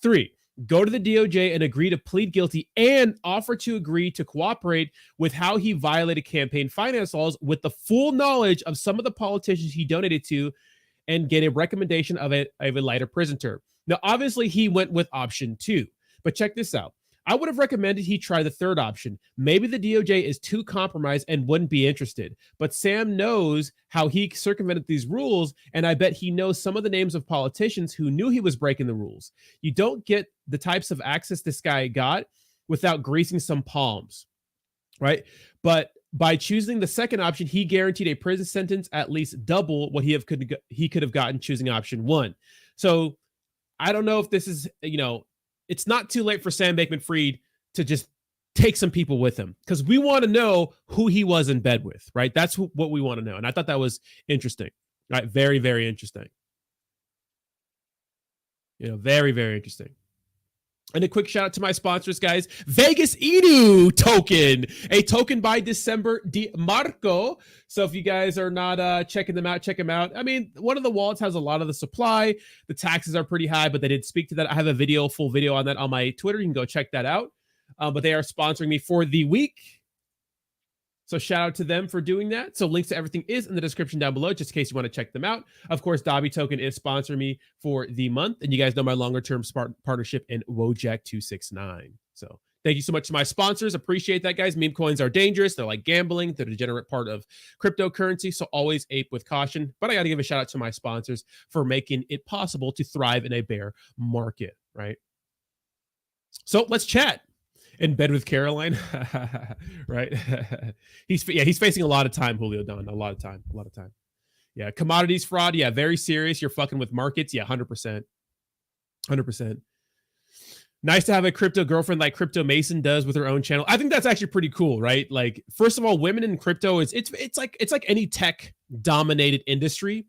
3, go to the DOJ and agree to plead guilty and offer to agree to cooperate with how he violated campaign finance laws with the full knowledge of some of the politicians he donated to and get a recommendation of a lighter prison term. Now, obviously, he went with option 2, but check this out. I would have recommended he try the third option. Maybe the DOJ is too compromised and wouldn't be interested. But Sam knows how he circumvented these rules, and I bet he knows some of the names of politicians who knew he was breaking the rules. You don't get the types of access this guy got without greasing some palms, right? But by choosing the second option, he guaranteed a prison sentence at least double what he could have gotten choosing option 1. So I don't know if this is, it's not too late for Sam Bankman-Fried to just take some people with him, because we want to know who he was in bed with, right? That's what we want to know. And I thought that was interesting, right? Very, very interesting. Very, very interesting. And a quick shout out to my sponsors, guys. VegasInu token, a token by December Di Marco. So if you guys are not checking them out, check them out. I mean, one of the wallets has a lot of the supply. The taxes are pretty high, but they did speak to that. I have a full video on that on my Twitter. You can go check that out. But they are sponsoring me for the week. So shout out to them for doing that. So links to everything is in the description down below, just in case you want to check them out. Of course, Dobby Token is sponsoring me for the month. And you guys know my longer-term partnership in WOJAK 269. So thank you so much to my sponsors. Appreciate that, guys. Meme coins are dangerous. They're like gambling. They're a degenerate part of cryptocurrency. So always ape with caution. But I got to give a shout out to my sponsors for making it possible to thrive in a bear market, right? So let's chat. In bed with Caroline, right? He's facing a lot of time, Julio Don. A lot of time. Yeah, commodities fraud. Yeah, very serious. You're fucking with markets. Yeah, 100%. Nice to have a crypto girlfriend like Crypto Mason does with her own channel. I think that's actually pretty cool, right? Like, first of all, women in crypto it's like any tech dominated industry.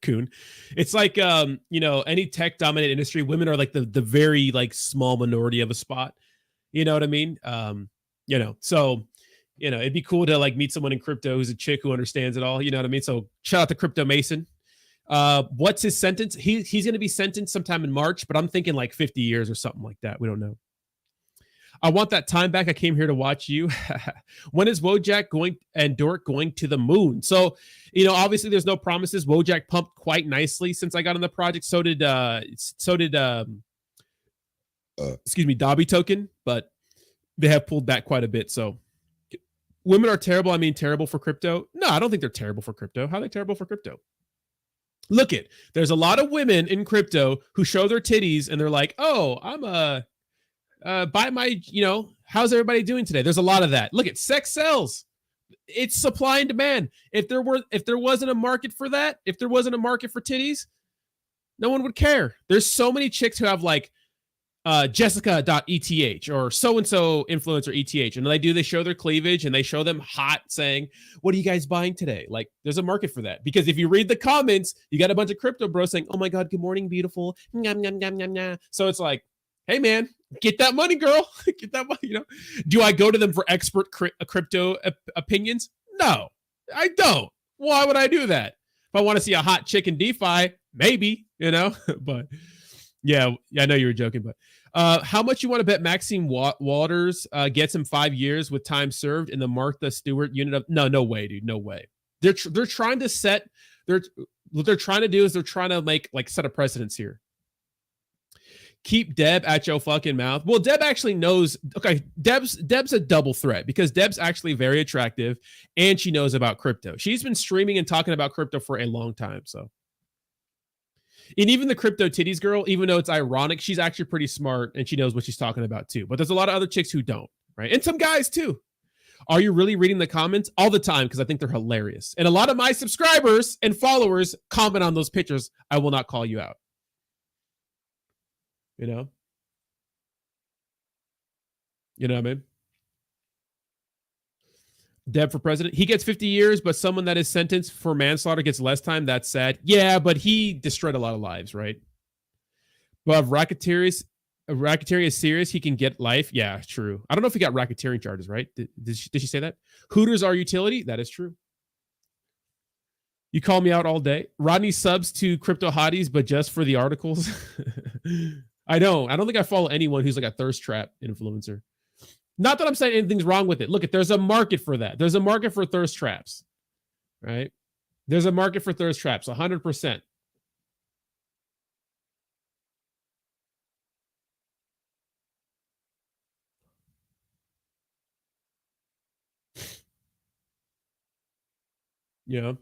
Coon. It's like any tech dominated industry, women are like the very like small minority of a spot. You know what I mean? So it'd be cool to like meet someone in crypto who's a chick who understands it all. You know what I mean? So shout out to Crypto Mason. What's his sentence? He's going to be sentenced sometime in March, but I'm thinking like 50 years or something like that. We don't know. I want that time back. I came here to watch you. When is WOJAK and Dork going to the moon? So, obviously there's no promises. WOJAK pumped quite nicely since I got on the project. So did Dobby Token, but they have pulled back quite a bit. So women are terrible. I mean, terrible for crypto. No, I don't think they're terrible for crypto. How are they terrible for crypto? Look there's a lot of women in crypto who show their titties and they're like, oh, I'm buy my, how's everybody doing today? There's a lot of that. Look sex sells. It's supply and demand. If there wasn't a market for that, if there wasn't a market for titties, no one would care. There's so many chicks who have like Jessica.eth or so-and-so influencer ETH. And they show their cleavage and they show them hot saying, what are you guys buying today? Like there's a market for that. Because if you read the comments, you got a bunch of crypto bros saying, oh my God, good morning, beautiful. Nyam, nyam, nyam, nyam, nyam. So it's like, hey man, get that money, girl. Get that money. Do I go to them for expert crypto opinions? No, I don't. Why would I do that? If I want to see a hot chick in DeFi, maybe, but yeah, I know you were joking, but How much you want to bet Maxine Waters gets him 5 years with time served in the Martha Stewart unit of? No way, dude. No way. They're trying to set. What they're trying to do is they're trying to make set a precedence here. Keep Deb at your fucking mouth. Well, Deb actually knows. Okay, Deb's a double threat because Deb's actually very attractive and she knows about crypto. She's been streaming and talking about crypto for a long time. So, and even the crypto titties girl, even though it's ironic, she's actually pretty smart and she knows what she's talking about too. But there's a lot of other chicks who don't, right? And some guys too. Are you really reading the comments all the time? Because I think they're hilarious. And a lot of my subscribers and followers comment on those pictures. I will not call you out. You know what I mean? Deb for president. He gets 50 years, but someone that is sentenced for manslaughter gets less time. That's sad. Yeah, but he destroyed a lot of lives, right? But if racketeering is serious, he can get life. Yeah, true. I don't know if he got racketeering charges, right? Did she say that? Hooters are utility. That is true. You call me out all day. Rodney subs to Crypto Hotties, but just for the articles. I don't think I follow anyone who's a thirst trap influencer. Not that I'm saying anything's wrong with it. Look, there's a market for that. There's a market for thirst traps, right? There's a market for thirst traps, 100%. Yeah.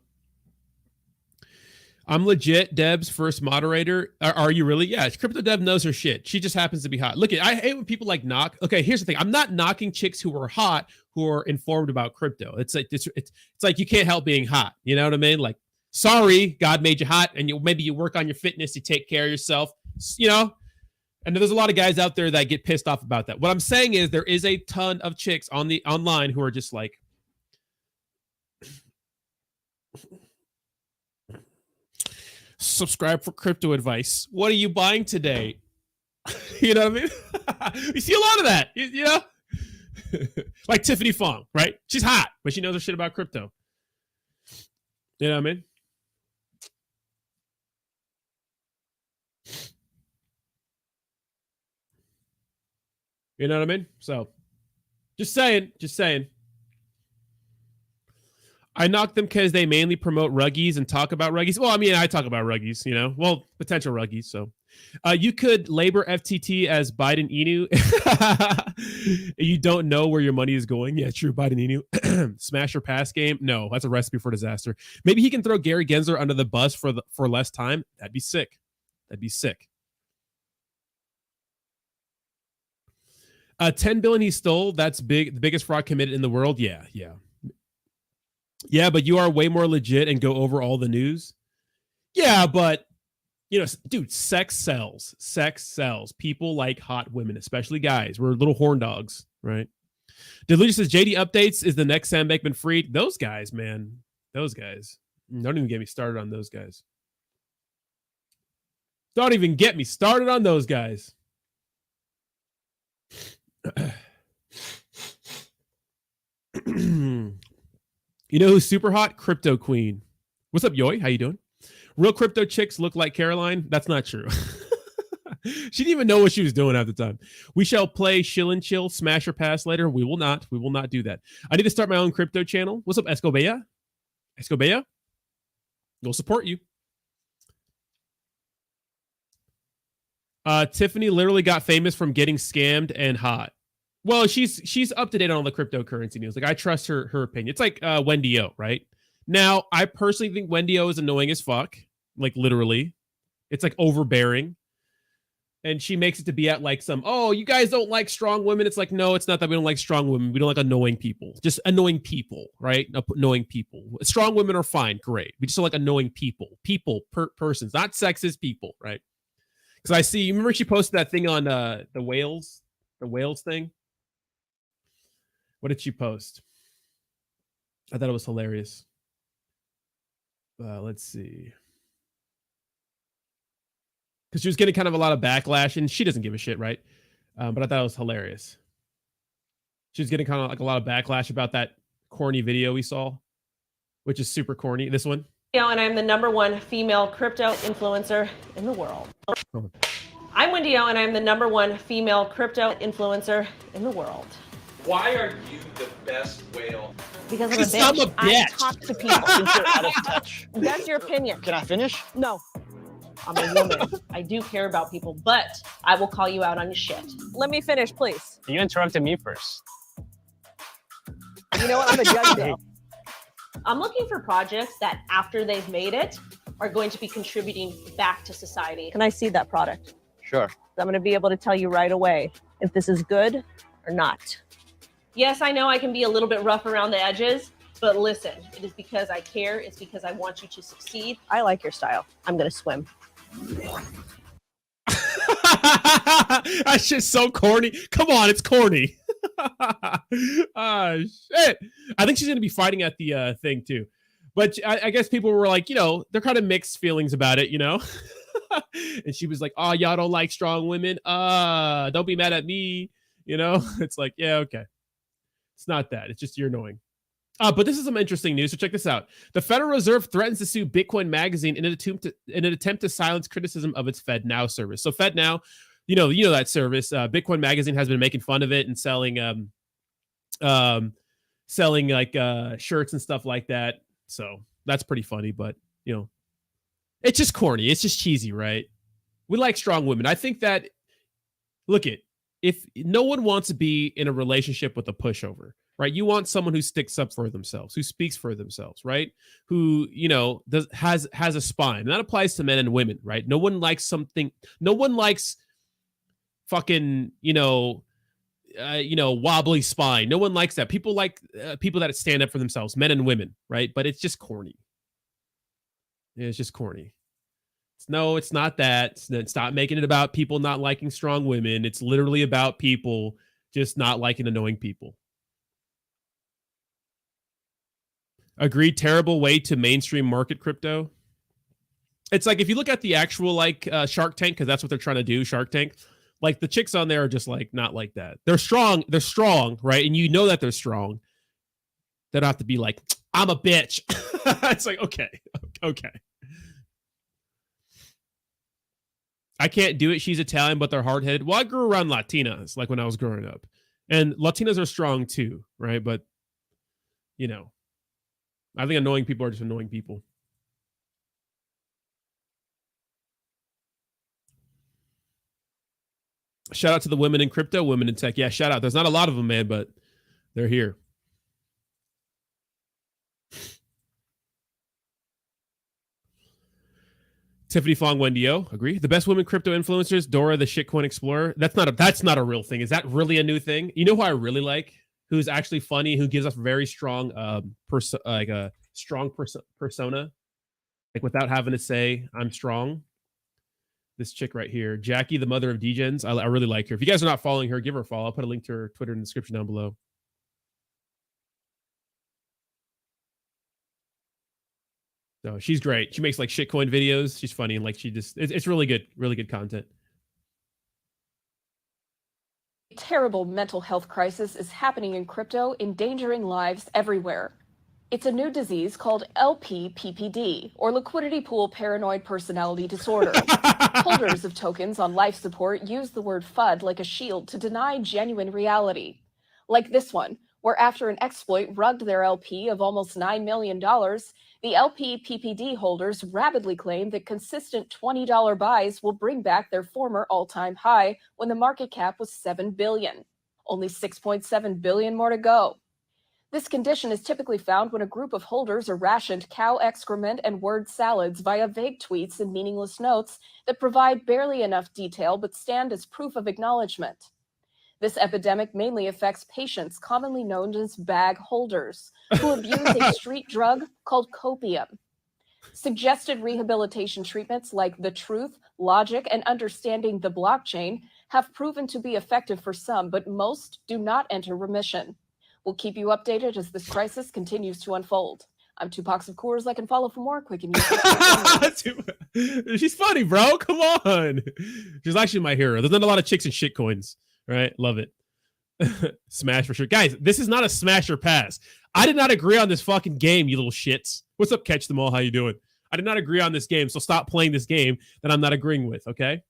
I'm legit Deb's first moderator. Are you really? Yeah, Crypto Deb knows her shit. She just happens to be hot. Look, I hate when people knock. Okay, here's the thing. I'm not knocking chicks who are hot, who are informed about crypto. It's like you can't help being hot. You know what I mean? Sorry, God made you hot, and maybe you work on your fitness, you take care of yourself. And there's a lot of guys out there that get pissed off about that. What I'm saying is there is a ton of chicks online who are just subscribe for crypto advice. What are you buying today? You know what I mean? You see a lot of that, you know? Like Tiffany Fong, right? She's hot, but she knows her shit about crypto. You know what I mean? You know what I mean? So, just saying. I knock them because they mainly promote ruggies and talk about ruggies. Well, I mean, I talk about ruggies, well, potential ruggies. So you could label FTT as BidenInu. You don't know where your money is going. Yeah, true. BidenInu. Smash or pass game. No, that's a recipe for disaster. Maybe he can throw Gary Gensler under the bus for less time. That'd be sick. 10 billion he stole. That's big. The biggest fraud committed in the world. Yeah, but you are way more legit and go over all the news. Yeah, but, dude, sex sells. Sex sells. People like hot women, especially guys. We're little horn dogs, right? Delusion says JD Updates is the next Sam Bankman-Fried. Those guys, man. Those guys. Don't even get me started on those guys. Don't even get me started on those guys. You know who's super hot? Crypto Queen. What's up, Yoy? How you doing? Real crypto chicks look like Caroline. That's not true. She didn't even know what she was doing at the time. We shall play Shill and Chill, Smash or Pass later. We will not. We will not do that. I need to start my own crypto channel. What's up, Escobeya? Escobeya? We'll support you. Tiffany literally got famous from getting scammed and hot. Well, she's up to date on all the cryptocurrency news. I trust her opinion. It's like Wendy O, right? Now, I personally think Wendy O is annoying as fuck. Literally. It's overbearing. And she makes it to be at you guys don't like strong women. It's no, it's not that we don't like strong women. We don't like annoying people. Just annoying people, right? Annoying people. Strong women are fine, great. We just don't like annoying people. Persons, not sexist people, right? Because I see, you remember she posted that thing on the whales thing? What did she post? I thought it was hilarious. Let's see. Because she was getting kind of a lot of backlash, and she doesn't give a shit, right? But I thought it was hilarious. She was getting kind of a lot of backlash about that corny video we saw, which is super corny. This one. And I'm the #1 female crypto influencer in the world. I'm Wendy O, and I'm the #1 female crypto influencer in the world. Why are you the best whale? Because I'm a bitch. I'm a bitch. I talk to people. Think you're out of touch. That's your opinion. Can I finish? No. I'm a woman. I do care about people, but I will call you out on your shit. Let me finish, please. You interrupted me first. You know what? I'm a judge now. I'm looking for projects that, after they've made it, are going to be contributing back to society. Can I see that product? Sure. I'm going to be able to tell you right away if this is good or not. Yes, I know I can be a little bit rough around the edges, but listen, it is because I care. It's because I want you to succeed. I like your style. I'm going to swim. That shit's so corny. Come on, it's corny. Shit. I think she's gonna be fighting at the thing too. But I guess people were like, they're kind of mixed feelings about it, And she was like, "Oh, y'all don't like strong women? Don't be mad at me." It's like, yeah, okay. It's not that. It's just you're annoying. But this is some interesting news. So check this out. The Federal Reserve threatens to sue Bitcoin Magazine in an attempt to silence criticism of its FedNow service. So FedNow, you know that service. Bitcoin Magazine has been making fun of it and selling like shirts and stuff like that. So that's pretty funny. But it's just corny. It's just cheesy, right? We like strong women. I think that if no one wants to be in a relationship with a pushover. Right, you want someone who sticks up for themselves, who speaks for themselves, right? Who has a spine. And that applies to men and women, right? No one likes fucking wobbly spine. No one likes that. People like people that stand up for themselves, men and women, right? But it's just corny. It's just corny. It's not that. Stop making it about people not liking strong women. It's literally about people just not liking annoying people. Agreed. Terrible way to mainstream market crypto. It's like if you look at the actual Shark Tank, because that's what they're trying to do, Shark Tank. Like the chicks on there are just like not like that. They're strong, right? And you know that they're strong. They don't have to be like, I'm a bitch. It's like, okay. I can't do it. She's Italian, but they're hard-headed. Well, I grew around Latinas, like when I was growing up. And Latinas are strong too, right? But I think annoying people are just annoying people. Shout out to the women in crypto, women in tech. Yeah, shout out. There's not a lot of them, man, but they're here. Tiffany Fong, Wendy O, agree. The best women crypto influencers, Dora the Shitcoin Explorer. That's not a real thing. Is that really a new thing? You know who I really like? Who's actually funny? Who gives us very strong, persona, like without having to say I'm strong. This chick right here, Jackie, the mother of Degens. I really like her. If you guys are not following her, give her a follow. I'll put a link to her Twitter in the description down below. So she's great. She makes like shitcoin videos. She's funny and it's really good content. A terrible mental health crisis is happening in crypto, endangering lives everywhere. It's a new disease called PEPE, or Liquidity Pool Paranoid Personality Disorder. Holders of tokens on life support use the word FUD like a shield to deny genuine reality. Like this one, where after an exploit rugged their LP of almost $9 million, the LP PPD holders rapidly claim that consistent $20 buys will bring back their former all-time high when the market cap was $7 billion. Only $6.7 billion more to go. This condition is typically found when a group of holders are rationed cow excrement and word salads via vague tweets and meaningless notes that provide barely enough detail but stand as proof of acknowledgement. This epidemic mainly affects patients commonly known as bag holders, who abuse a street drug called copium. Suggested rehabilitation treatments like the truth, logic, and understanding the blockchain have proven to be effective for some, but most do not enter remission. We'll keep you updated as this crisis continues to unfold. I'm Tupac of Coors. Like and follow for more quick and easy. She's funny, bro. Come on. She's actually my hero. There's not a lot of chicks in shitcoins. Right? Love it. Smash for sure. Guys, this is not a smash or pass. I did not agree on this fucking game, you little shits. What's up, Catch Them All? How you doing? I did not agree on this game, so stop playing this game that I'm not agreeing with, okay?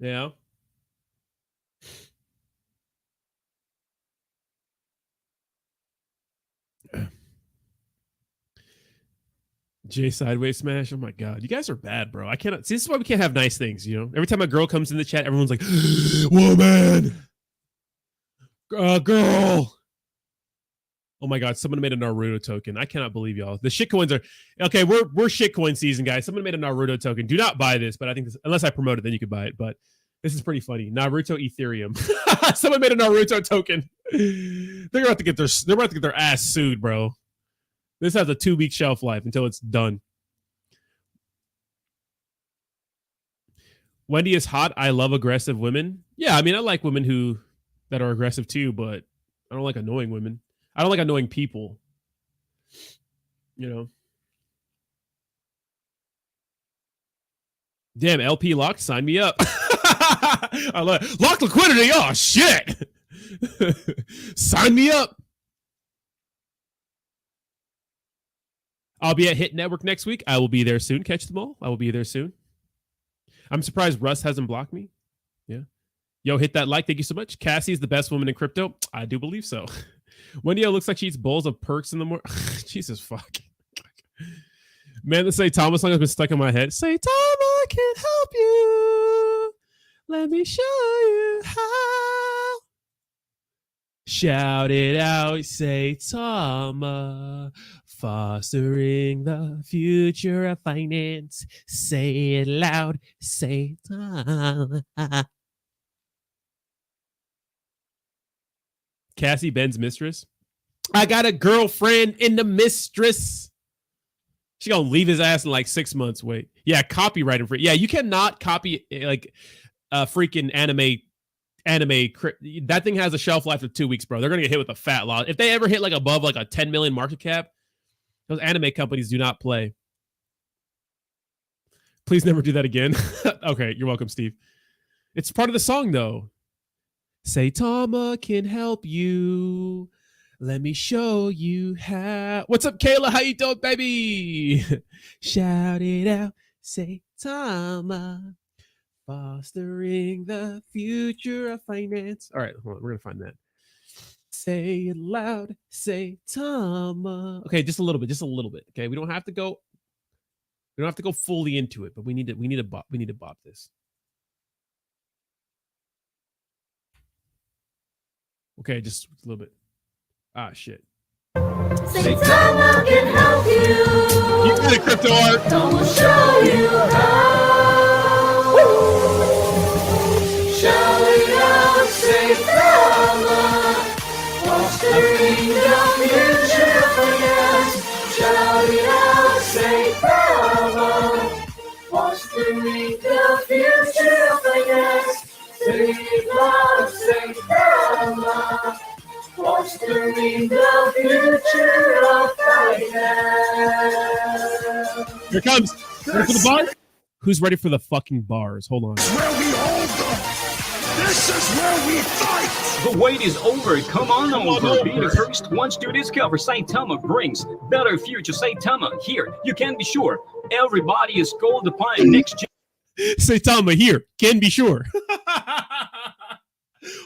Yeah. Jay sideways smash. Oh my god, you guys are bad, bro. I cannot. See, this is why we can't have nice things. You know, every time a girl comes in the chat, everyone's like, "Woman, girl." Oh my god, someone made a Naruto token. I cannot believe y'all. The shitcoins are okay. We're shitcoin season, guys. Someone made a Naruto token. Do not buy this, but I think this, unless I promote it, then you could buy it. But this is pretty funny. Naruto Ethereum. Someone made a Naruto token. They're about to get their ass sued, bro. This has a 2-week shelf life until it's done. Wendy is hot. I love aggressive women. Yeah, I mean, I like women that are aggressive too, but I don't like annoying women. I don't like annoying people. You know. Damn, LP locked. Sign me up. I love it. Locked liquidity. Oh shit. Sign me up. I'll be at Hit Network next week. I will be there soon. Catch them all. I will be there soon. I'm surprised Russ hasn't blocked me. Yeah. Yo, hit that like. Thank you so much. Cassie is the best woman in crypto. I do believe so. Wendy looks like she eats bowls of perks in the morning. Jesus fuck. Man, the Say Thomas song has been stuck in my head. Say Thomas can help you. Let me show you how. Shout it out. Say Thomas. Fostering the future of finance. Say it loud. Say Thomas. Cassie, Ben's mistress. I got a girlfriend in the mistress. She gonna leave his ass in like 6 months. Wait, yeah, copyright him for. Yeah, you cannot copy like a freaking anime. That thing has a shelf life of 2 weeks, bro. They're gonna get hit with a fat loss if they ever hit like above like a 10 million market cap. Those anime companies do not play. Please never do that again. Okay, you're welcome, Steve. It's part of the song though. Say Tama can help you. Let me show you how. What's up, Kayla? How you doing, baby? Shout it out. Say Tama. Fostering the future of finance. All right, hold on. We're going to find that. Say it loud. Say Tama. Okay, just a little bit. Okay, we don't have to go fully into it, but we need to bop this. Okay, just a little bit. Ah, shit. Say Tama can help you. You got it, crypto art. Tama show you how. Woo. Shout it out, say Tama. Fostering the future of finance. Shout it out, say Tama. Fostering the future of finance. Say it loud, say Tama. Fostering the future of finance. Here it comes. Ready for the bar? Who's ready for the fucking bars? Hold on. This is where we hold them. This is where we fight. The wait is over. Come on over. Be the first ones to discover Saitama brings better future. Saitama here. You can be sure. Everybody is called upon next gen. Saitama here. Can be sure.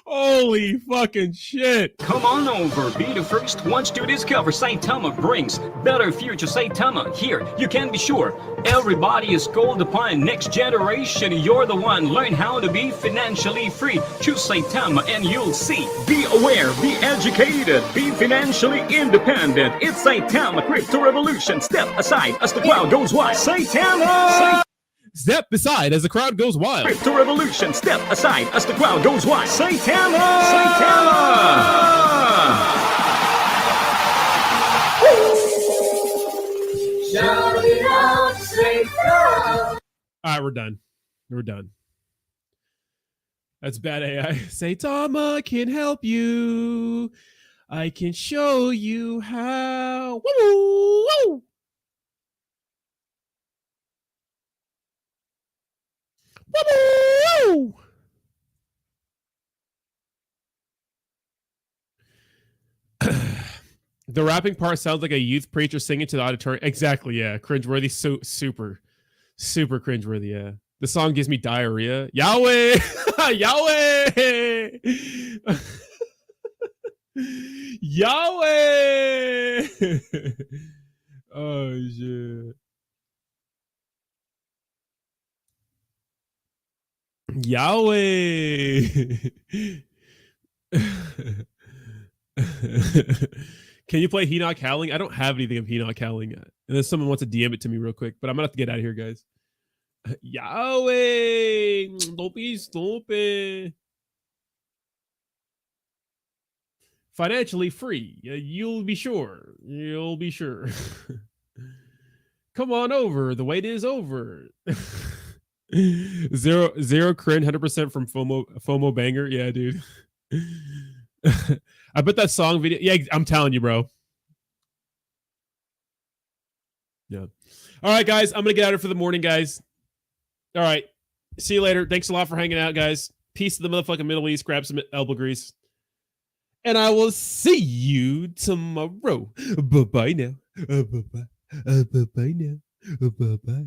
Holy fucking shit. Come on over. Be the first ones to discover Saitama brings better future. Saitama here. You can be sure. Everybody is called upon next generation. You're the one. Learn how to be financially free. Choose Saitama and you'll see. Be aware. Be educated. Be financially independent. It's Saitama Crypto Revolution. Step aside as the crowd goes wild. Saitama! Step aside as the crowd goes wild. Crypto Revolution. Step aside as the crowd goes wild. Saitama! Saitama! Shout it out, Saitama. All right, we're done. That's bad AI. Saitama can help you. I can show you how. Woo! Woo! Woo! The rapping part sounds like a youth preacher singing to the auditorium. Exactly, yeah. Cringeworthy, super cringeworthy, yeah. The song gives me diarrhea. Yahweh! Yahweh! Yahweh! Oh, shit. Yahweh! Can you play Henoch Howling? I don't have anything of Henoch Howling yet. Unless someone wants to DM it to me real quick, but I'm gonna have to get out of here, guys. Yahweh! Don't be stupid. Financially free. You'll be sure. You'll be sure. Come on over. The wait is over. Zero crin, 100% from FOMO banger. Yeah, dude. I bet that song video. Yeah, I'm telling you, bro. Yeah. All right, guys. I'm gonna get out of here for the morning, guys. All right. See you later. Thanks a lot for hanging out, guys. Peace to the motherfucking Middle East. Grab some elbow grease. And I will see you tomorrow. Bye-bye now. Bye-bye. Bye-bye now. Bye-bye.